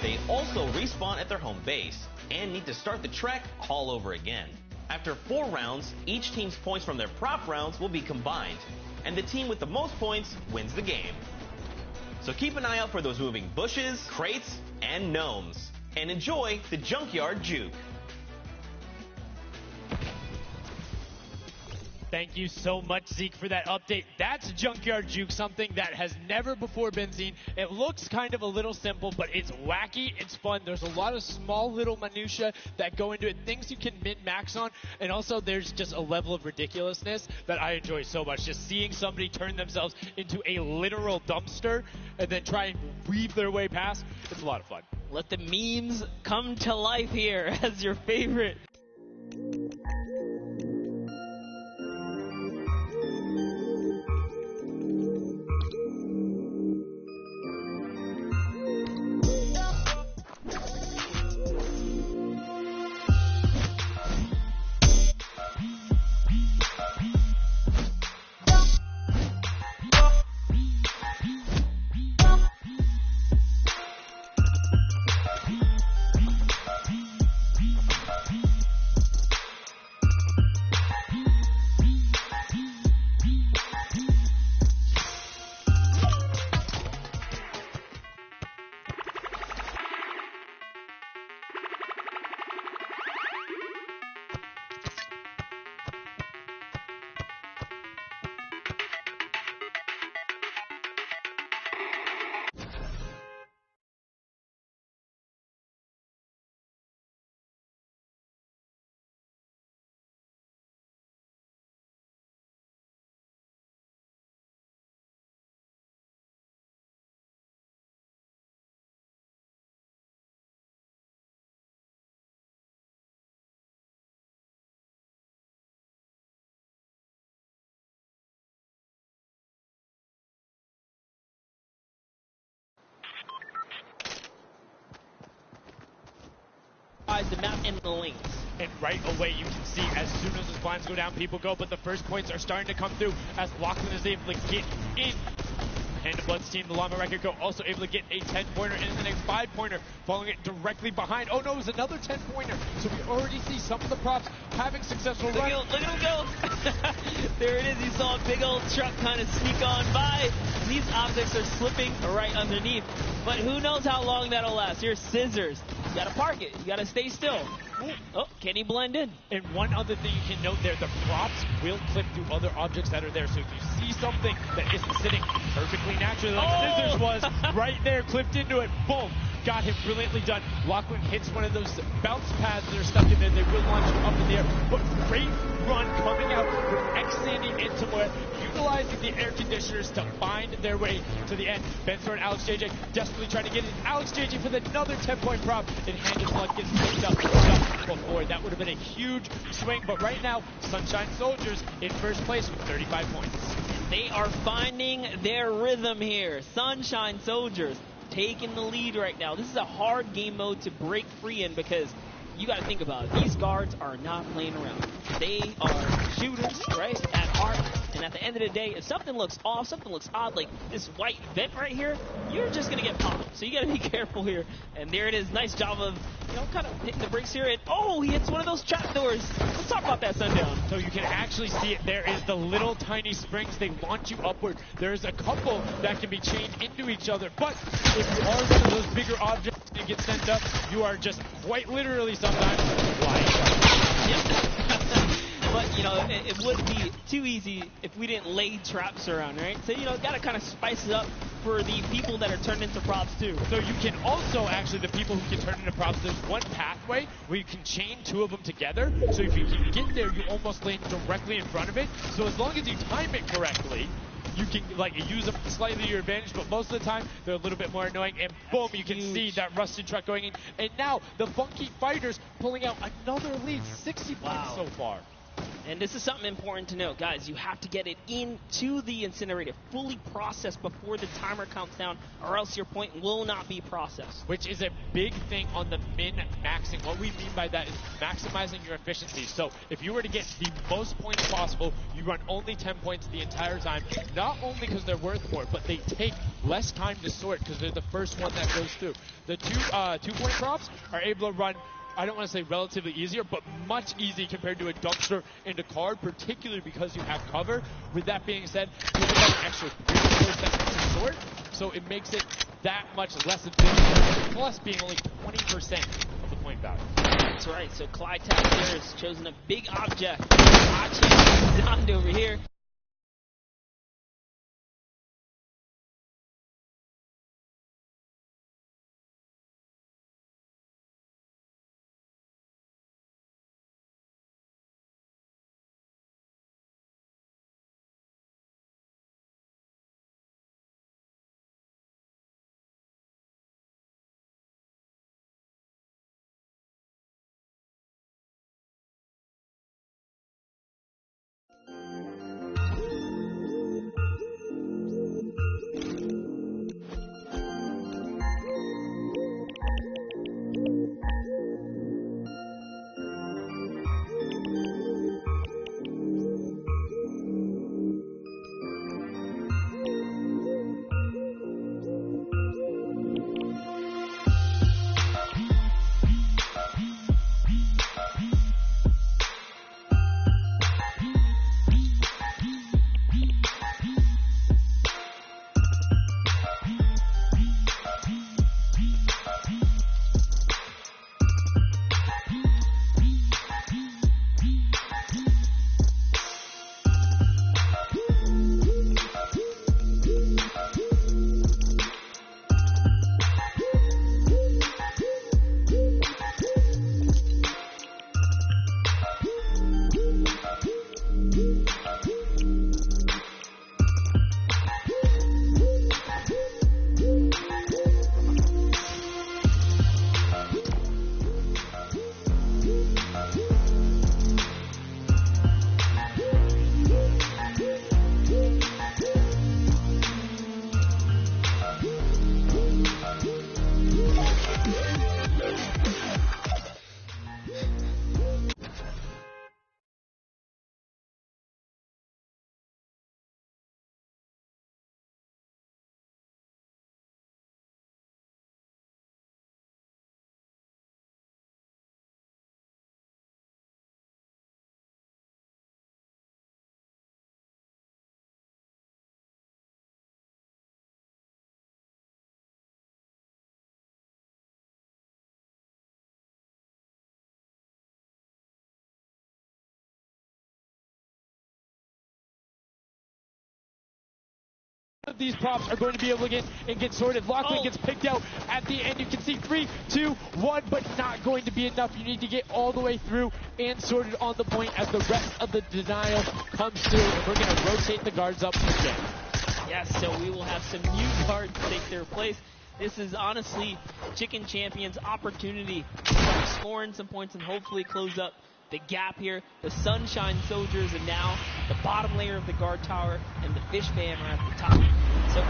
They also respawn at their home base and need to start the trek all over again. After 4 rounds, each team's points from their prop rounds will be combined, and the team with the most points wins the game. So keep an eye out for those moving bushes, crates, and gnomes, and enjoy the Junkyard Juke. Thank you so much, Zeke, for that update. That's Junkyard Juke, something that has never before been seen. It looks kind of a little simple, but it's wacky, it's fun. There's a lot of small little minutia that go into it, things you can min-max on, and also there's just a level of ridiculousness that I enjoy so much. Just seeing somebody turn themselves into a literal dumpster and then try and weave their way past, it's a lot of fun. Let the memes come to life here as your favorite. The map and the lanes. And right away you can see as soon as the blinds go down, people go, but the first points are starting to come through as Lachlan is able to get in. And the Bloods team, the Llama Record Co. also able to get a 10-pointer and the next 5-pointer, following it directly behind. Oh no, it was another 10-pointer. So we already see some of the props having successful runs. Look at him go. There it is. You saw a big old truck kind of sneak on by. These objects are slipping right underneath. But who knows how long that'll last. Here's Scissors. You gotta park it. You gotta stay still. Oh, can he blend in? And one other thing you can note there, the props will clip through other objects that are there. So if you see something that isn't sitting perfectly naturally like Scissors was, right there, clipped into it, boom. Got him brilliantly done. Lachlan hits one of those bounce pads that are stuck in there. They will launch him up in the air. But great run coming out with X-Sandy and Timur, utilizing the air conditioners to find their way to the end. Bensor and Alex JJ desperately trying to get in. Alex JJ for another 10-point prop, and Hand of Blood gets picked up just before. That would have been a huge swing, but right now, Sunshine Soldiers in first place with 35 points. They are finding their rhythm here. Sunshine Soldiers taking the lead right now. This is a hard game mode to break free in because you got to think about it. These guards are not playing around. They are shooters, right, at heart. And at the end of the day, if something looks off, something looks odd, like this white vent right here, you're just going to get popped. So you got to be careful here. And there it is. Nice job of, kind of hitting the brakes here. And, oh, he hits one of those trapdoors. Let's talk about that, Sundown. So you can actually see it. There is the little tiny springs. They launch you upward. There's a couple that can be chained into each other. But if you are one of those bigger objects and get sent up, you are just quite literally sometimes flying. Yep. But, it would be too easy if we didn't lay traps around, right? So, got to kind of spice it up for the people that are turned into props, too. So you can also, actually, the people who can turn into props, there's one pathway where you can chain 2 of them together. So if you can get there, you almost land directly in front of it. So as long as you time it correctly, you can use them slightly to your advantage, but most of the time they're a little bit more annoying. And boom, you can see that rusted truck going in. And now the Funky Fighters pulling out another lead, 60 points so far. And this is something important to note, guys. You have to get it into the incinerator, fully processed before the timer counts down, or else your point will not be processed. Which is a big thing on the min-maxing. What we mean by that is maximizing your efficiency. So if you were to get the most points possible, you run only 10 points the entire time. Not only because they're worth more, but they take less time to sort because they're the first one that goes through. The two-point props are able to run, I don't want to say relatively easier, but much easier compared to a dumpster and a card, particularly because you have cover. With that being said, you have an extra 3 seconds to sort, so it makes it that much less efficient, plus being only 20% of the point value. That's right, so Clyde Tap there has chosen a big object. Hachi designed over here. Of these props are going to be able to get sorted. Lachlan gets picked out at the end. You can see 3, 2, 1, but not going to be enough. You need to get all the way through and sorted on the point as the rest of the denial comes through. And we're going to rotate the guards up again. Yes, so we will have some new guards take their place. This is honestly Chicken Champion's opportunity to start scoring some points and hopefully close up the gap here. The Sunshine Soldiers and now the bottom layer of the guard tower and the Fish Band are at the top. So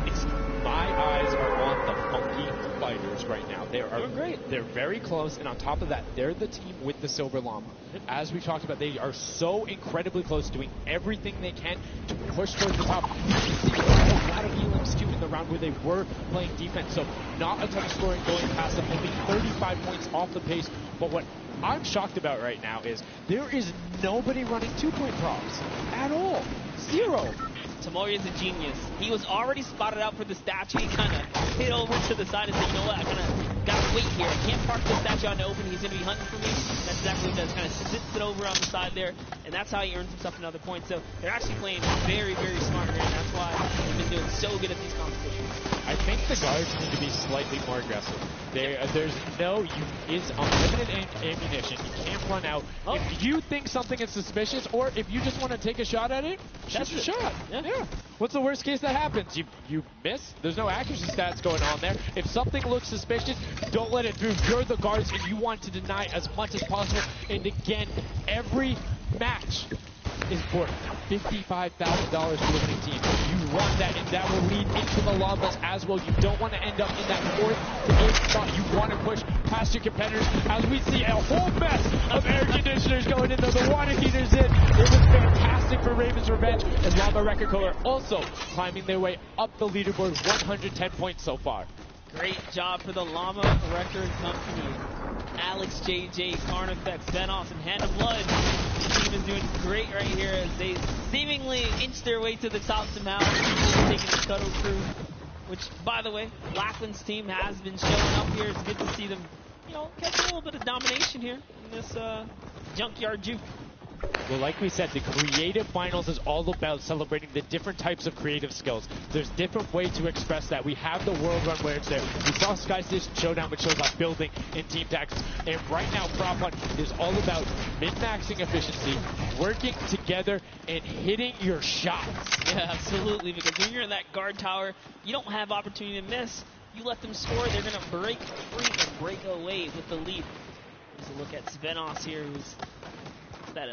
this my eyes are on the Funky Fighters right now. They are great. They're very close, and on top of that, they're the team with the Silver Llama. As we talked about, they are so incredibly close, doing everything they can to push towards the top. You can see a lot of healing skew in the round where they were playing defense, so not a ton of scoring going past them, only 35 points off the pace. But what I'm shocked about right now is there is nobody running 2-point props at all. 0. Tamori is a genius. He was already spotted out for the statue. He kind of hit over to the side and said, you know what, I kind of got to wait here. I can't park the statue out in the open. He's going to be hunting for me. That's exactly what he does. Kind of sits it over on the side there, and that's how he earns himself another point. So they're actually playing very, very smart here, and that's why they've been doing so good at these competitions. I think the guards need to be slightly more aggressive. There's no, it's unlimited ammunition. You can't run out. If you think something is suspicious, or if you just want to take a shot at it, shoot your shot. Yeah. Yeah. What's the worst case that happens? You miss. There's no accuracy stats going on there. If something looks suspicious, don't let it through. You're the guards, and you want to deny as much as possible. And again, every match is for $55,000 for the winning team. You want that, and that will lead into the llamas as well. You don't want to end up in that 4th to 8th spot. You want to push past your competitors as we see a whole mess of air conditioners going in there. The water heaters in. It was fantastic for Ravens Revenge, and Llama Record Color also climbing their way up the leaderboard, 110 points so far. Great job for the Llama Record Company. Alex, JJ, Carnifex, Venos, and Hannah Blood. The team is doing great right here as they seemingly inch their way to the top somehow. Taking the Scuttle Crew, which, by the way, Lachlan's team has been showing up here. It's good to see them, you know, catch a little bit of domination here in this junkyard juke. Well, like we said, the creative finals is all about celebrating the different types of creative skills. There's different ways to express that. We have the World Run where it's there. We saw Sky Station Showdown, which shows off building in team tactics. And right now, Prop Hunt is all about min-maxing efficiency, working together, and hitting your shots. Yeah, absolutely, because when you're in that guard tower, you don't have opportunity to miss. You let them score, they're going to break free and break away with the lead. There's a look at Svenos here, who's that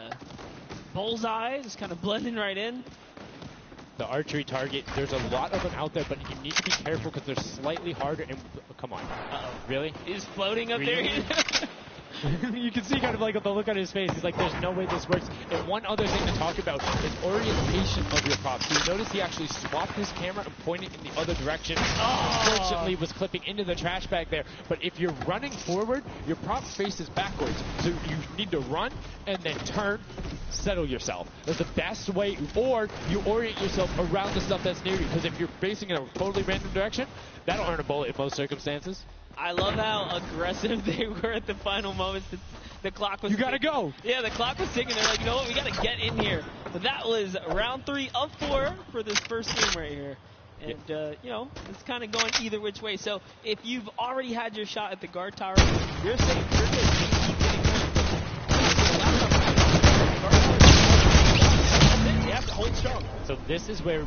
bullseye, just kind of blending right in. The archery target, there's a lot of them out there, but you need to be careful because they're slightly harder. And come on. Uh-oh. Really? He's floating up there. You can see kind of like the look on his face. He's like, there's no way this works. And one other thing to talk about is orientation of your props. So you notice he actually swapped his camera and pointed in the other direction. Unfortunately, was clipping into the trash bag there. But if you're running forward, your prop faces backwards. So you need to run and then turn, settle yourself. That's the best way. Or you orient yourself around the stuff that's near you. Because if you're facing in a totally random direction, that'll earn a bullet in most circumstances. I love how aggressive they were at the final moments. The clock was... You gotta go! Yeah, the clock was ticking. They're like, you know what, we gotta get in here. But that was round 3 of 4 for this first game right here. And, you know, it's kind of going either which way. So if you've already had your shot at the guard tower, you're safe. You're good. Keep getting there. You have to hold strong. So this is where...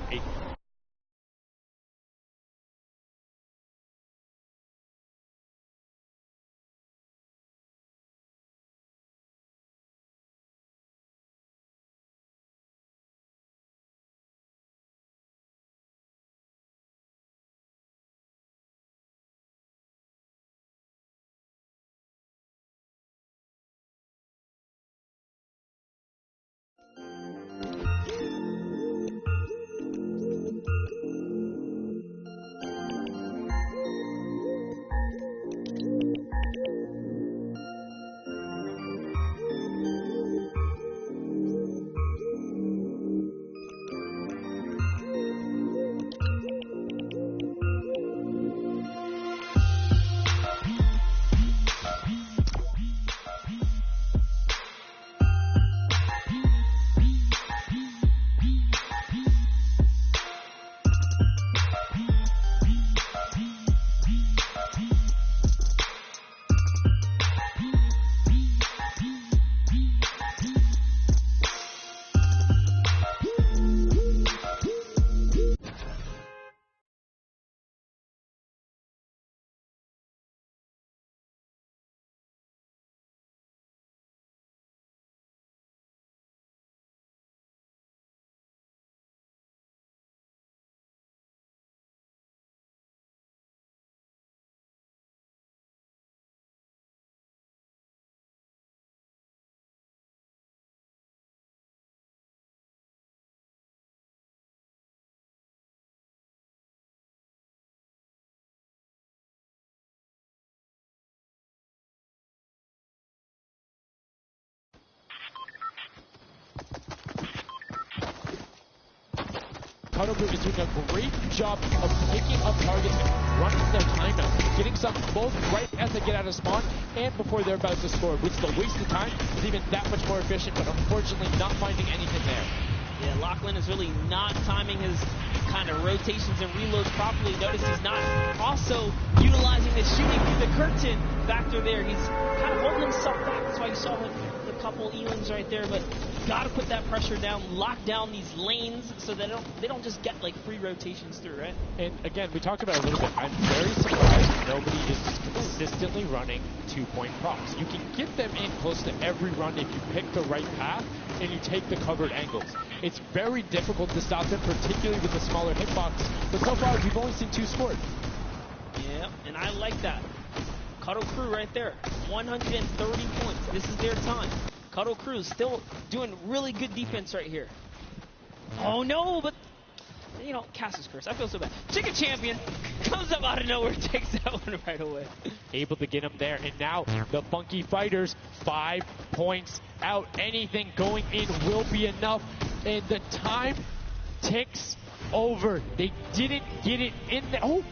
Cuddle Group is doing a great job of picking up targets and running their timeouts, getting some both right as they get out of spawn and before they're about to score, which the waste of time is even that much more efficient, but unfortunately not finding anything there. Yeah, Lachlan is really not timing his kind of rotations and reloads properly. Notice he's not also utilizing the shooting through the curtain factor there. He's kind of holding himself back. That's why you saw the couple E-lings right there, but got to put that pressure down, lock down these lanes so that they don't just get like free rotations through, right? And again, we talked about it a little bit. I'm very surprised nobody is just consistently running 2-point props. You can get them in close to every run if you pick the right path and you take the covered angles. It's very difficult to stop them, particularly with the smaller hitbox. But so far, we've only seen 2 scored. Yeah, and I like that. Cuddle Crew right there, 130 points. This is their time. Cuddle Crew still doing really good defense right here. Oh no, but you know, Cass's curse. I feel so bad. Chicken Champion comes up out of nowhere, takes that one right away. Able to get him there, and now the Funky Fighters 5 points out. Anything going in will be enough, and the time ticks over. They didn't get it in there. Oh!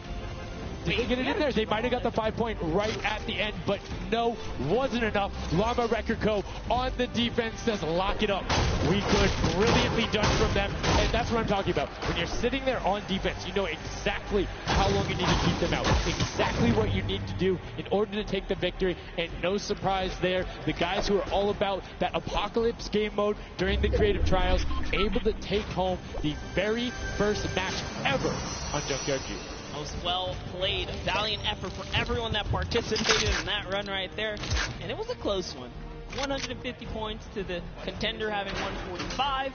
Did they get it in there? They might have got the 5-point right at the end, but no, wasn't enough. Llama Record Co. on the defense says, lock it up. We good. Brilliantly done from them, and that's what I'm talking about. When you're sitting there on defense, you know exactly how long you need to keep them out, exactly what you need to do in order to take the victory, and no surprise there. The guys who are all about that apocalypse game mode during the creative trials, able to take home the very first match ever on Junkyard G. Most well played, valiant effort for everyone that participated in that run right there. And it was a close one. 150 points to the contender having 145.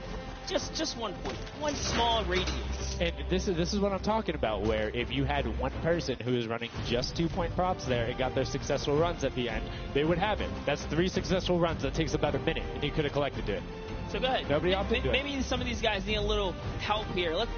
Just 1 point. One small radius. And this is what I'm talking about, where if you had one person who is running just 2-point props there and got their successful runs at the end, they would have it. That's 3 successful runs. That takes about a minute, and you could have collected it. So go ahead. Nobody opted to Maybe some of these guys need a little help here. Let's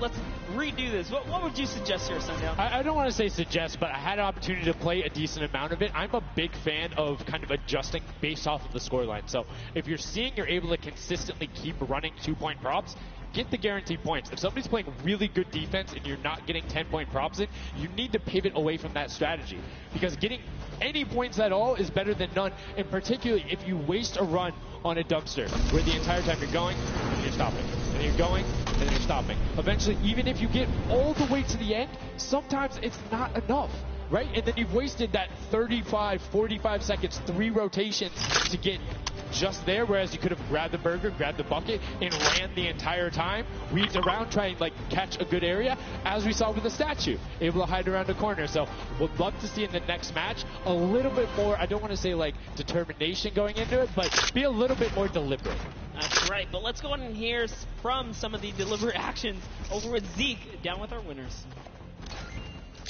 redo this. What would you suggest here, Sundown? I don't want to say suggest, but I had an opportunity to play a decent amount of it. I'm a big fan of kind of adjusting based off of the scoreline. So if you're seeing you're able to consistently keep running 2-point props, get the guaranteed points. If somebody's playing really good defense and you're not getting 10-point props in, you need to pivot away from that strategy. Because getting any points at all is better than none, and particularly if you waste a run on a dumpster where the entire time you're going, you're stopping. And you're going, and then you're stopping. Eventually, even if you get all the way to the end, sometimes it's not enough. Right? And then you've wasted that 35, 45 seconds, 3 rotations to get just there, whereas you could have grabbed the burger, grabbed the bucket, and ran the entire time, weaved around, trying to catch a good area, as we saw with the statue, able to hide around a corner. So would love to see in the next match a little bit more, I don't want to say determination going into it, but be a little bit more deliberate. That's right, but let's go on and hear from some of the deliberate actions over with Zeke, down with our winners.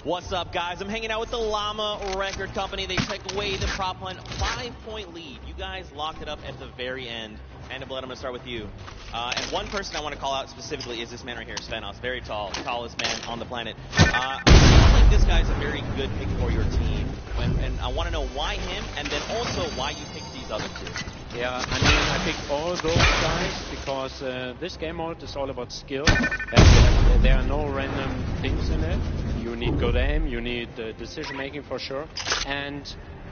What's up, guys? I'm hanging out with the Llama Record Company. They took away the prop hunt, 5-point lead. You guys locked it up at the very end. And Blood, I'm going to start with you. And one person I want to call out specifically is this man right here, Svenos. Very tall, tallest man on the planet. I feel like this guy's a very good pick for your team. And I want to know why him, and then also why you picked these other 2. Yeah, I mean, I picked all those guys because this game mode is all about skill. And there are no random things in it. You need good aim, you need decision making for sure. And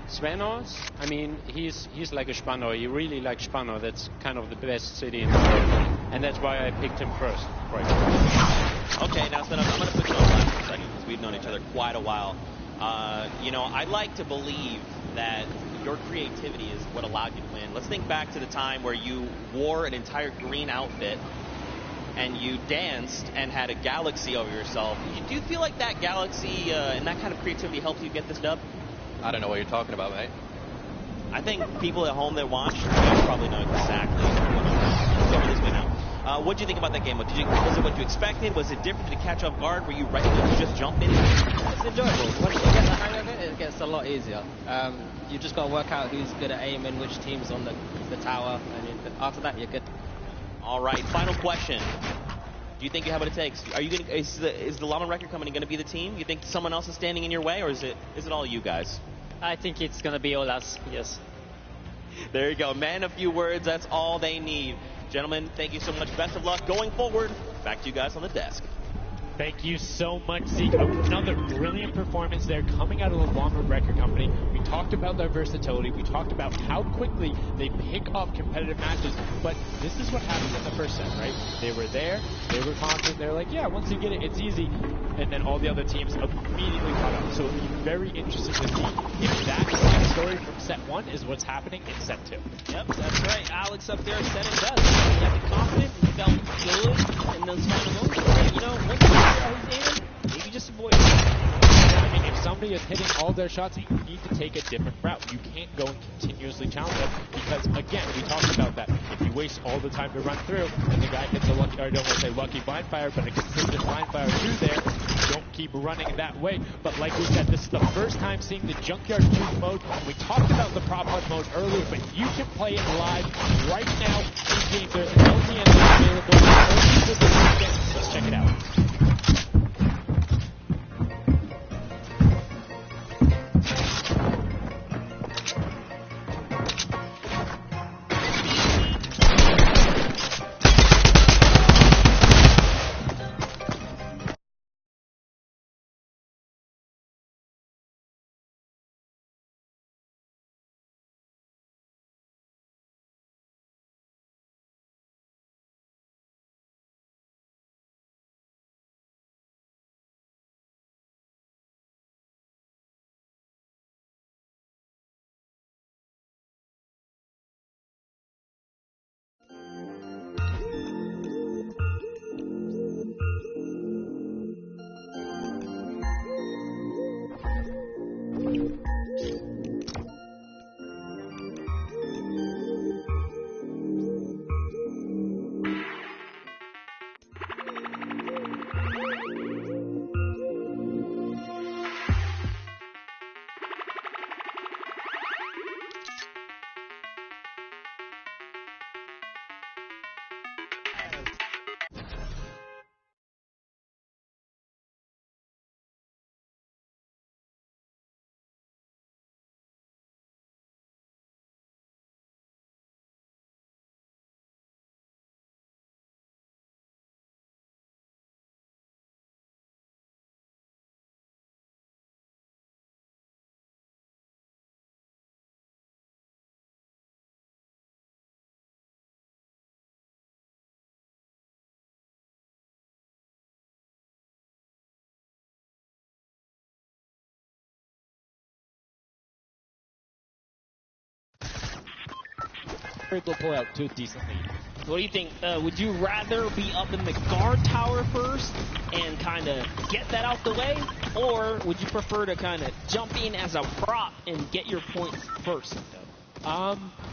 Svenos, I mean, he's like a Spandau. He really likes Spandau. That's kind of the best city in the world. And that's why I picked him first, for example. Okay, now Svenos, I'm going to put you on blast for a second because we've known each other quite a while. I'd like to believe that your creativity is what allowed you to win. Let's think back to the time where you wore an entire green outfit and you danced and had a galaxy over yourself. Do you feel like that galaxy and that kind of creativity helped you get this dub? I don't know what you're talking about, mate. I think people at home that watch probably know exactly what's over this way now. What did you think about that game? Was it what you expected? Was it different? Did it catch off guard? Were you ready to just jump in? It's enjoyable. When you get the hang of it, it gets a lot easier. You just got to work out who's good at aiming, which team's on the tower, and after that, you're good. All right, final question. Do you think you have what it takes? Are you gonna, is the Llama Record Company going to be the team? You think someone else is standing in your way, or is it all you guys? I think it's going to be all us, yes. There you go. Man, a few words, that's all they need. Gentlemen, thank you so much. Best of luck going forward. Back to you guys on the desk. Thank you so much, Zeke. Another brilliant performance there coming out of the Llama Record Company. We talked about their versatility. We talked about how quickly they pick up competitive matches. But this is what happened in the first set, right? They were there. They were confident. They're like, yeah, once you get it, it's easy. And then all the other teams immediately caught up. So it'll be very interesting to see if that same story from set 1 is what's happening in set 2. Yep, that's right. Alex up there said it best. He got the confidence. He felt good in those final moments. You know, once you figure out who's aiming, maybe just avoid it. I mean, if somebody is hitting all their shots, you need to take a different route. You can't go and continuously challenge them because, again, we talked about that. If you waste all the time to run through and the guy hits a lucky, or I don't want to say lucky blind fire, but a consistent blind fire through there, you don't keep running that way. But like we said, this is the first time seeing the Junkyard 2 mode. We talked about the Prop Hunt mode earlier, but you can play it live right now in game. There's an LTN available only for this weekend. Let's check it out. They'll pull out to a decent lead. What do you think? Would you rather be up in the guard tower first and kind of get that out the way? Or would you prefer to kind of jump in as a prop and get your points first?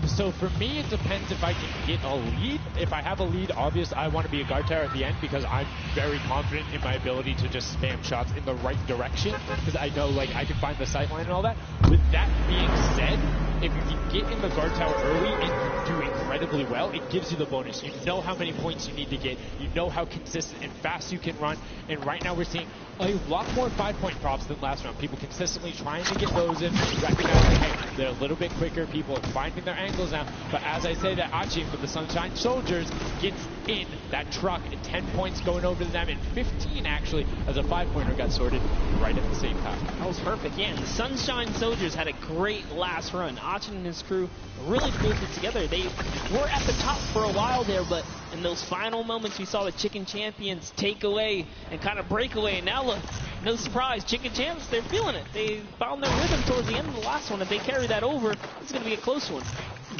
So for me, it depends if I can get a lead. If I have a lead, obviously I want to be a guard tower at the end because I'm very confident in my ability to just spam shots in the right direction because I know like I can find the sight line and all that. With that being said, if you can get in the guard tower early and do incredibly well, it gives you the bonus. You know how many points you need to get. You know how consistent and fast you can run. And right now we're seeing a lot more 5-point props than last round. People consistently trying to get those in, recognizing, hey, they're a little bit quicker. People are finding their angles now. But as I say, that Achi with the Sunshine Soldiers gets in that truck and 10 points going over to them and 15 actually as a 5-pointer got sorted right at the same time. That was perfect. Yeah, and the Sunshine Soldiers had a great last run. Achin and his crew really pulled it together. They were at the top for a while there, but in those final moments, we saw the Chicken Champions take away and kind of break away. And now look, no surprise, Chicken Champs, they're feeling it. They found their rhythm towards the end of the last one. If they carry that over, it's going to be a close one.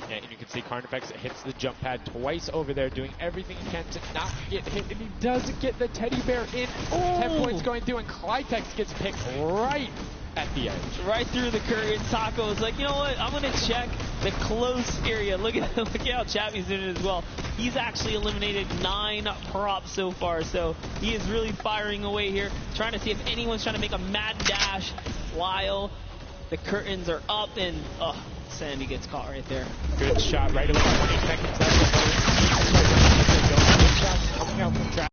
Yeah, and you can see Carnifex hits the jump pad twice over there, doing everything he can to not get hit, and he does get the teddy bear in. Oh. 10 points going through, and Clytex gets picked right at the edge. Right through the curtain. Taco is like, you know what? I'm going to check the close area. Look at how Chappie's doing it as well. He's actually eliminated 9 props so far, so he is really firing away here, trying to see if anyone's trying to make a mad dash while the curtains are up, and Sandy gets caught right there. Good shot right away. 20 seconds left. Coming out from trap.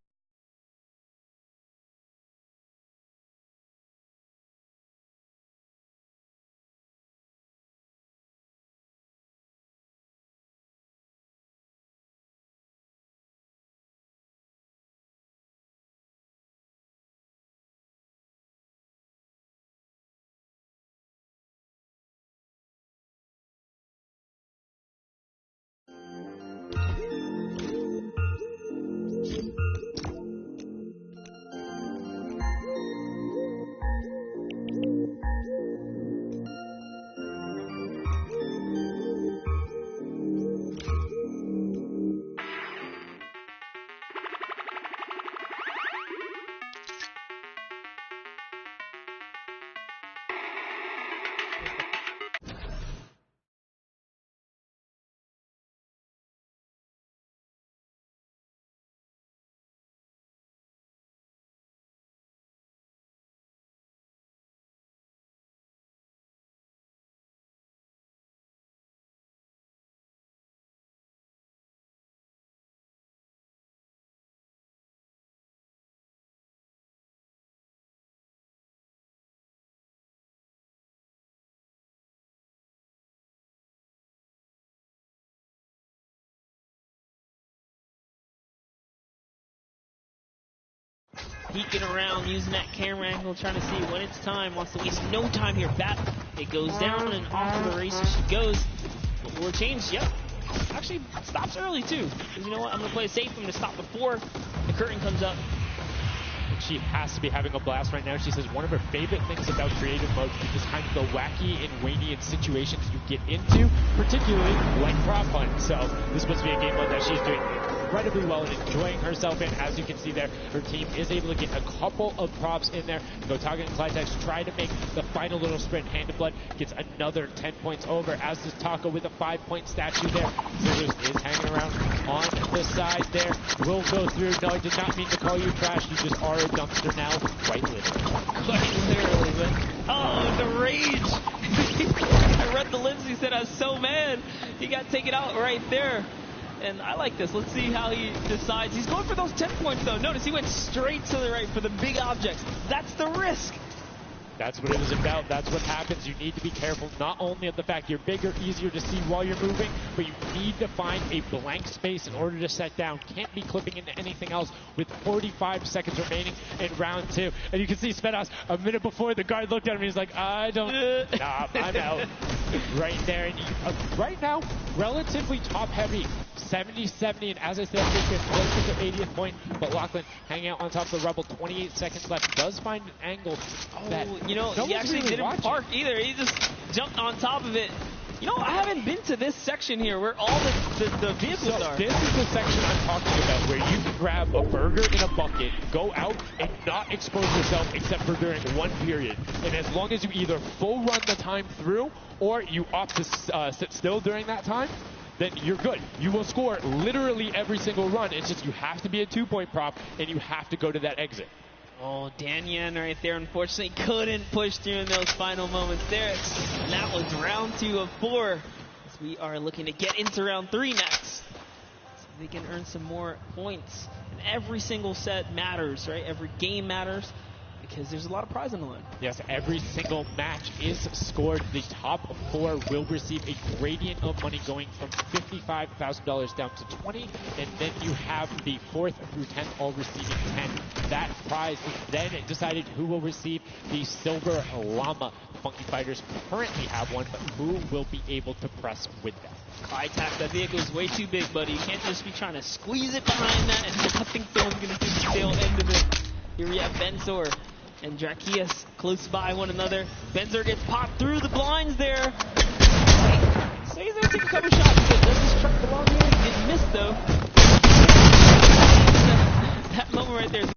peeking around, using that camera angle, trying to see when it's time. Wants to waste no time here. Bat, it goes down and off to the races she goes. But will it change? Yep. Actually, stops early too. Because you know what? I'm going to play it safe. I'm going to stop before the curtain comes up. She has to be having a blast right now. She says one of her favorite things about creative mode is just kind of the wacky and wany situations you get into, particularly like prop hunt. So this must be a game mode that she's doing incredibly well and enjoying herself in. As you can see there, her team is able to get a couple of props in there. Gotaga and Clytex try to make the final little sprint. Hand of Blood gets another 10 points over, as does Taka with a 5-point statue there. Scissors is hanging around on the side there. Will go through. No, I did not mean to call you trash. You just are a dumpster now. Quite literally. Quite literally, but oh, the rage. I read the lips. He said, I was so mad. He got taken out right there. And I like this. Let's see how he decides. He's going for those 10 points, though. Notice he went straight to the right for the big objects. That's the risk. That's what it was about. That's what happens. You need to be careful not only of the fact you're bigger, easier to see while you're moving, but you need to find a blank space in order to set down. Can't be clipping into anything else with 45 seconds remaining in round 2. And you can see Svedas a minute before the guard looked at him. He's like, I don't. Nah, I'm out. Right there. And right now, relatively top heavy. 70-70, and as I said, they've been close to their 80th point, but Lachlan hanging out on top of the Rebel, 28 seconds left, does find an angle that you know, he actually really didn't park either. He just jumped on top of it. You know, I haven't been to this section here where all the vehicles are. This is the section I'm talking about where you can grab a burger in a bucket, go out, and not expose yourself except for during one period. And as long as you either full run the time through or you opt to sit still during that time, then you're good. You will score literally every single run. It's just you have to be a 2-point prop, and you have to go to that exit. Oh, Danyan right there, unfortunately, couldn't push through in those final moments there. And that was round 2 of 4. As we are looking to get into round 3 next. So they can earn some more points. And every single set matters, right? Every game matters, because there's a lot of prize on the line. Yes, every single match is scored. The top 4 will receive a gradient of money going from $55,000 down to 20, and then you have the 4th through 10th all receiving 10. That prize is then decided who will receive the Silver Llama. Funky Fighters currently have one, but who will be able to press with that? Clytex, that vehicle is way too big, buddy. You can't just be trying to squeeze it behind that, and nothing someone's going to do the tail end of it. Here we have Benzor and Drakias close by one another. Benzor gets popped through the blinds there. So he's going to take a couple shots. Does his truck belong here? He didn't miss, though. That moment right there is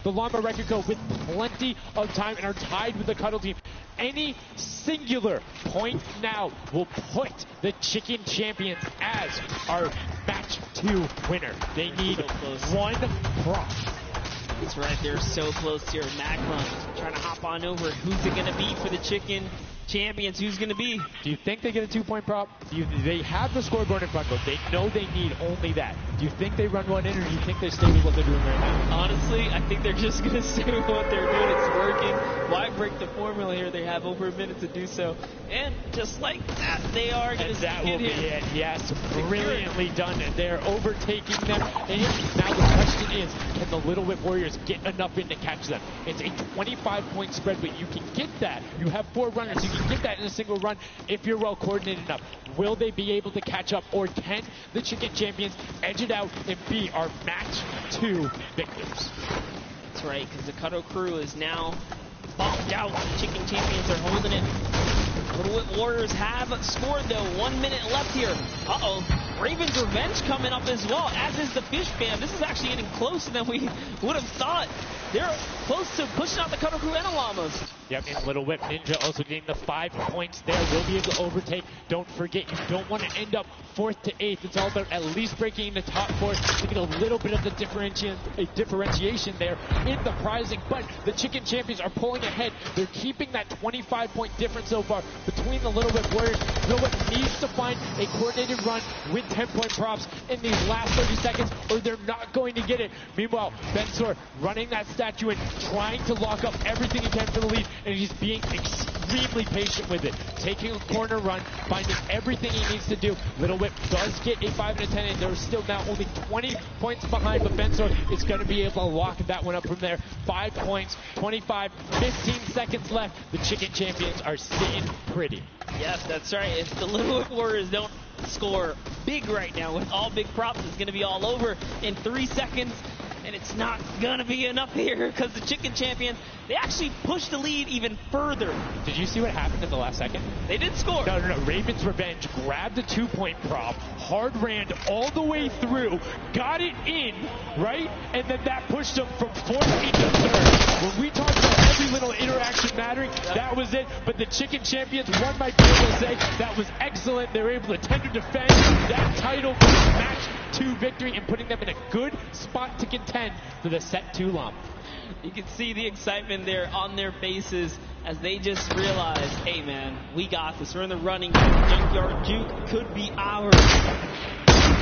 The Llama Record Co. with plenty of time and are tied with the Cuddle team. Any singular point now will put the Chicken Champions as our match 2 winner. They need one prop. That's right, they're so close here. Magma trying to hop on over. Who's it going to be for the Chicken Champions? Who's going to be? Do you think they get a 2-point prop? They have the scoreboard in front of them. They know they need only that. Do you think they run one in, or do you think they stay with what they're doing right now? Honestly, I think they're just going to stay with what they're doing. It's working. Why break the formula here? They have over a minute to do so. And just like that, they are going to sneak that will it be in. it. Yes, brilliantly done. And they're overtaking them. And now the question is, can the Little Whip Warriors get enough in to catch them? It's a 25-point spread, but you can get that. You have 4 runners. You can get that in a single run if you're well coordinated enough. Will they be able to catch up, or can the Chicken Champions edge it out and be our match 2 victors? That's right, because the Cuddle crew is now bumped out. The Chicken Champions are holding it. Little Whip Warriors have scored, though. 1 minute left here. Uh-oh. Raven's Revenge coming up as well, as is the Fish Band. This is actually getting closer than we would have thought. They're close to pushing out the Cuddle crew and the Llamas. Yep, and Little Whip Ninja also getting the 5 points there. Will be able to overtake. Don't forget, you don't want to end up 4th to 8th. It's all about at least breaking into top 4 to get a little bit of the differentiation there in the prizing. But the Chicken Champions are pulling ahead. They're keeping that 25-point difference so far between the Little Whip Warriors. Little Whip needs to find a coordinated run with 10-point props in these last 30 seconds, or they're not going to get it. Meanwhile, Bensor running that statue and trying to lock up everything he can for the lead, and he's being extremely patient with it. Taking a corner run, finding everything he needs to do. Little Whip does get a 5 and a 10, and they're still now only 20 points behind, but Bensor is going to be able to lock that one up from there. 5 points, 25, 15 seconds left. The Chicken Champions are sitting pretty. Yes, that's right. If the Little Whip Warriors don't score big right now with all big props, it's going to be all over in 3 seconds. And it's not going to be enough here because the Chicken Champions, they actually pushed the lead even further. Did you see what happened in the last second? They did score. No. Raven's Revenge grabbed the 2-point prop, hard ran all the way through, got it in, right? And then that pushed them from 4th into 3rd. When we talk about every little interaction mattering, that was it. But the Chicken Champions, one might be able to say, that was excellent. They were able to tender defend that title for the match 2 victory and putting them in a good spot to contend for the set 2 Llama. You can see the excitement there on their faces as they just realize, hey man, we got this. We're in the running. Junkyard Juke could be ours.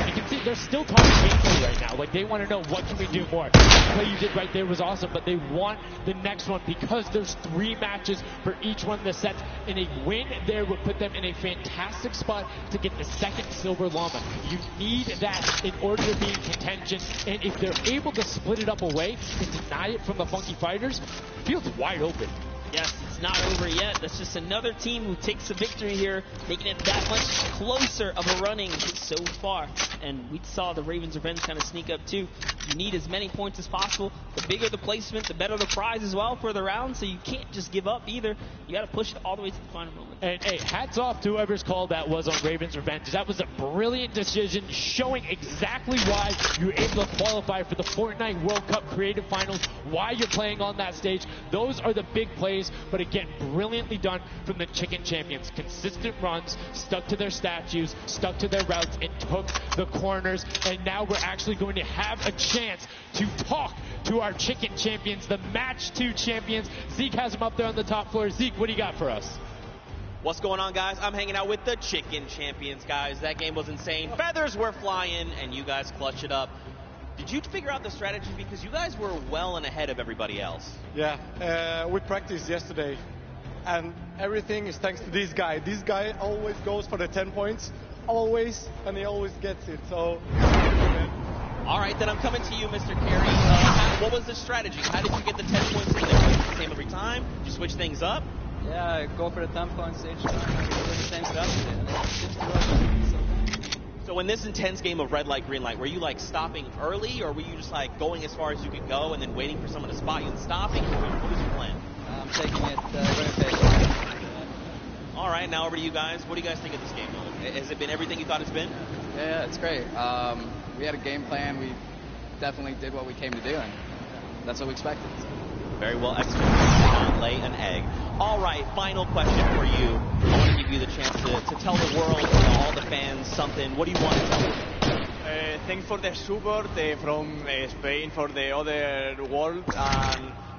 You can see they're still talking gameplay right now. Like, they want to know, what can we do more? The play you did right there was awesome, but they want the next one because there's 3 matches for each one of the sets, and a win there would put them in a fantastic spot to get the 2nd Silver Llama. You need that in order to be in contention, and if they're able to split it up away and deny it from the Funky Fighters, field's wide open. Yes, it's not over yet. That's just another team who takes the victory here, making it that much closer of a running so far. And we saw the Ravens Revenge kind of sneak up too. You need as many points as possible. The bigger the placement, the better the prize as well for the round. So you can't just give up either. You got to push it all the way to the final moment. And hey, hats off to whoever's call that was on Ravens Revenge. That was a brilliant decision, showing exactly why you're able to qualify for the Fortnite World Cup Creative Finals, why you're playing on that stage. Those are the big plays, but again, brilliantly done from the Chicken Champions. Consistent runs, stuck to their statues, stuck to their routes, and took the corners. And now we're actually going to have a chance to talk to our Chicken Champions, the Match 2 champions. Zeke has them up there on the top floor. Zeke, what do you got for us? What's going on, guys? I'm hanging out with the Chicken Champions, guys. That game was insane. Feathers were flying, and you guys clutched it up. Did you figure out the strategy? Because you guys were well and ahead of everybody else. Yeah, we practiced yesterday, and everything is thanks to this guy. This guy always goes for the 10 points, always, and he always gets it. So, all right, then I'm coming to you, Mr. Carey. What was the strategy? How did you get the 10 points in there? Was it the same every time? Did you switch things up? Yeah, go for the 10 points each time. The same strategy. So in this intense game of red light, green light, were you like stopping early, or were you just like going as far as you could go and then waiting for someone to spot you and stopping? What was your plan? I'm taking it very patient. All right, now over to you guys. What do you guys think of this game? Has it been everything you thought it's been? Yeah, it's great. We had a game plan. We definitely did what we came to do. And that's what we expected. Very well executed. Not lay an egg. All right, final question for you. I want to give you the chance to tell the world, all the fans, something. What do you want to tell them? Thanks for the support from Spain for the other world,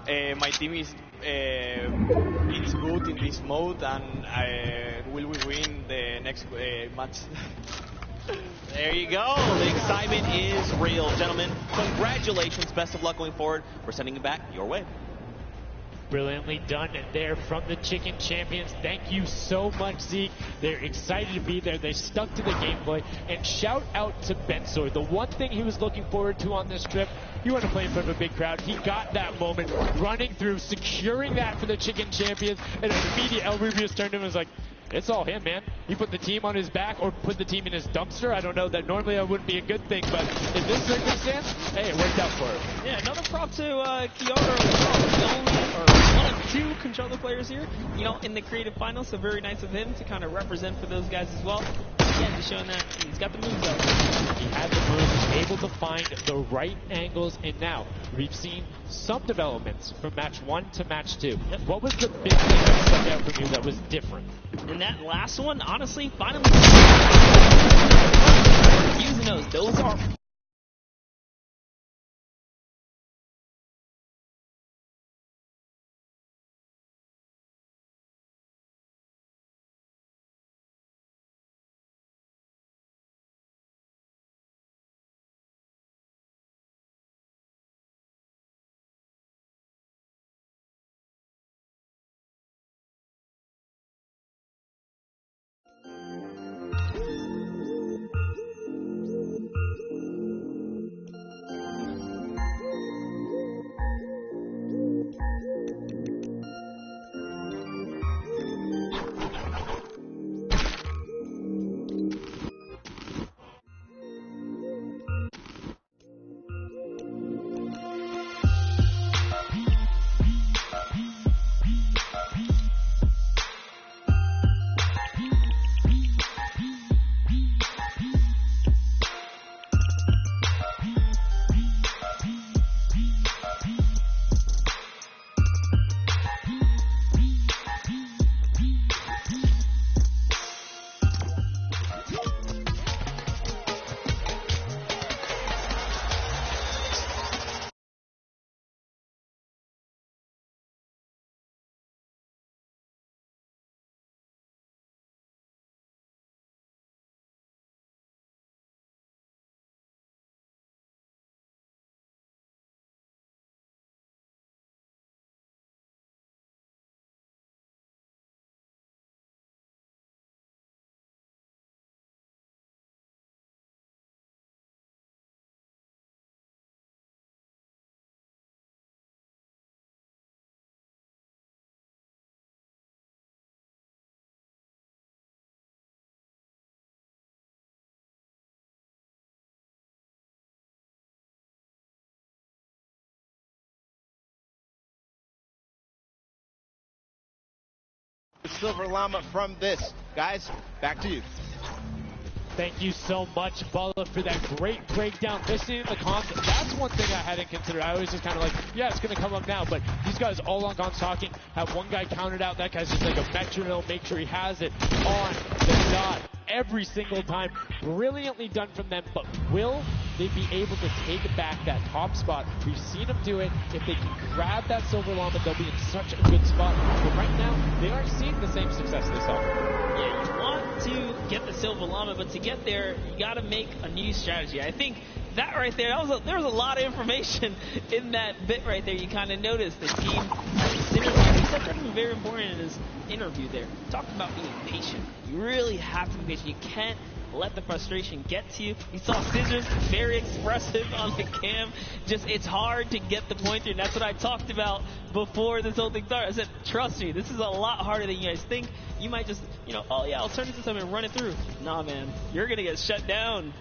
and my team is it's good in this mode, and will we win the next match? There you go. The excitement is real. Gentlemen, congratulations. Best of luck going forward. We're sending it back your way. Brilliantly done there from the Chicken Champions. Thank you so much, Zeke. They're excited to be there. They stuck to the gameplay. And shout out to Bensor. The one thing he was looking forward to on this trip, he wanted to play in front of a big crowd. He got that moment, running through, securing that for the Chicken Champions. And immediately El Rubius turned to him and was like, it's all him, man. He put the team on his back or put the team in his dumpster. I don't know. That normally that wouldn't be a good thing, but in this circumstance, hey, it worked out for him. Yeah, another prop to Kiara as well. The only, or one of two controller players here, you know, in the creative finals. So very nice of him to kind of represent for those guys as well. Again, just showing that he's got the moves out. He had the moves, able to find the right angles, and now we've seen some developments from match 1 to match 2. Yep. What was the big thing that stuck out from you that was different? In that last one, honestly, finally using those are Silver Llama from this. Guys, back to you. Thank you so much, Bala, for that great breakdown. Listening to the comms, that's one thing I hadn't considered. I was just kind of like, yeah, it's going to come up now. But these guys all on comms talking, have one guy counted out. That guy's just like a metronome, make sure he has it on the dot every single time. Brilliantly done from them, but will they be able to take back that top spot? We've seen them do it. If they can grab that Silver Llama, they'll be in such a good spot. But right now, they aren't seeing the same success they saw. Yeah, you want to get the Silver Llama, but to get there, you got to make a new strategy. I think that right there, there was a lot of information in that bit right there. You kind of noticed the team synergy. He said something very important in his interview there. Talked about being patient. You really have to be patient. You can't let the frustration get to you. You saw Scissors, very expressive on the cam. Just, it's hard to get the pointer, and that's what I talked about before this whole thing started. I said, trust me, this is a lot harder than you guys think. You might just, oh yeah, I'll turn it to something and run it through. Nah, man, you're going to get shut down.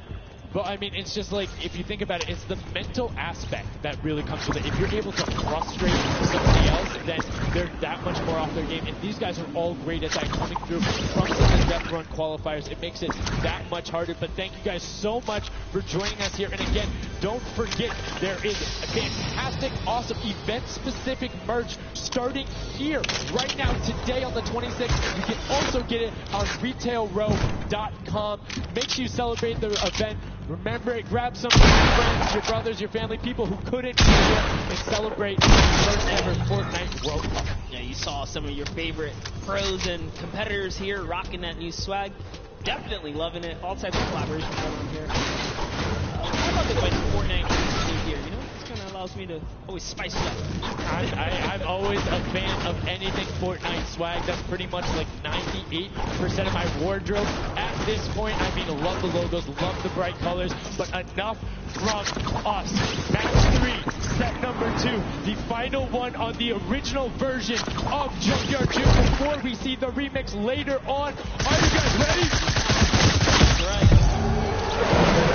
But I mean, it's just like, if you think about it, it's the mental aspect that really comes with it. If you're able to frustrate somebody else, then they're that much more off their game. And these guys are all great at that, coming through from the Death Run qualifiers. It makes it that much harder. But thank you guys so much for joining us here. And again, don't forget, there is fantastic, awesome event-specific merch starting here right now today on the 26th. You can also get it on retailrow.com. Make sure you celebrate the event. Remember it, grab some of your friends, your brothers, your family, people who couldn't be here, and celebrate the first ever Fortnite World Cup. Yeah, you saw some of your favorite pros and competitors here rocking that new swag. Definitely loving it. All types of collaborations going on here. I love it when Fortnite is here, you know? This kind of allows me to always spice it up. I'm always a fan of anything Fortnite swag. That's pretty much like 98% of my wardrobe at this point. I mean, love the logos, love the bright colors, but enough from us. Match 3, set number 2, the final one on the original version of Junkyard 2 before we see the remix later on. Are you guys ready? That's right.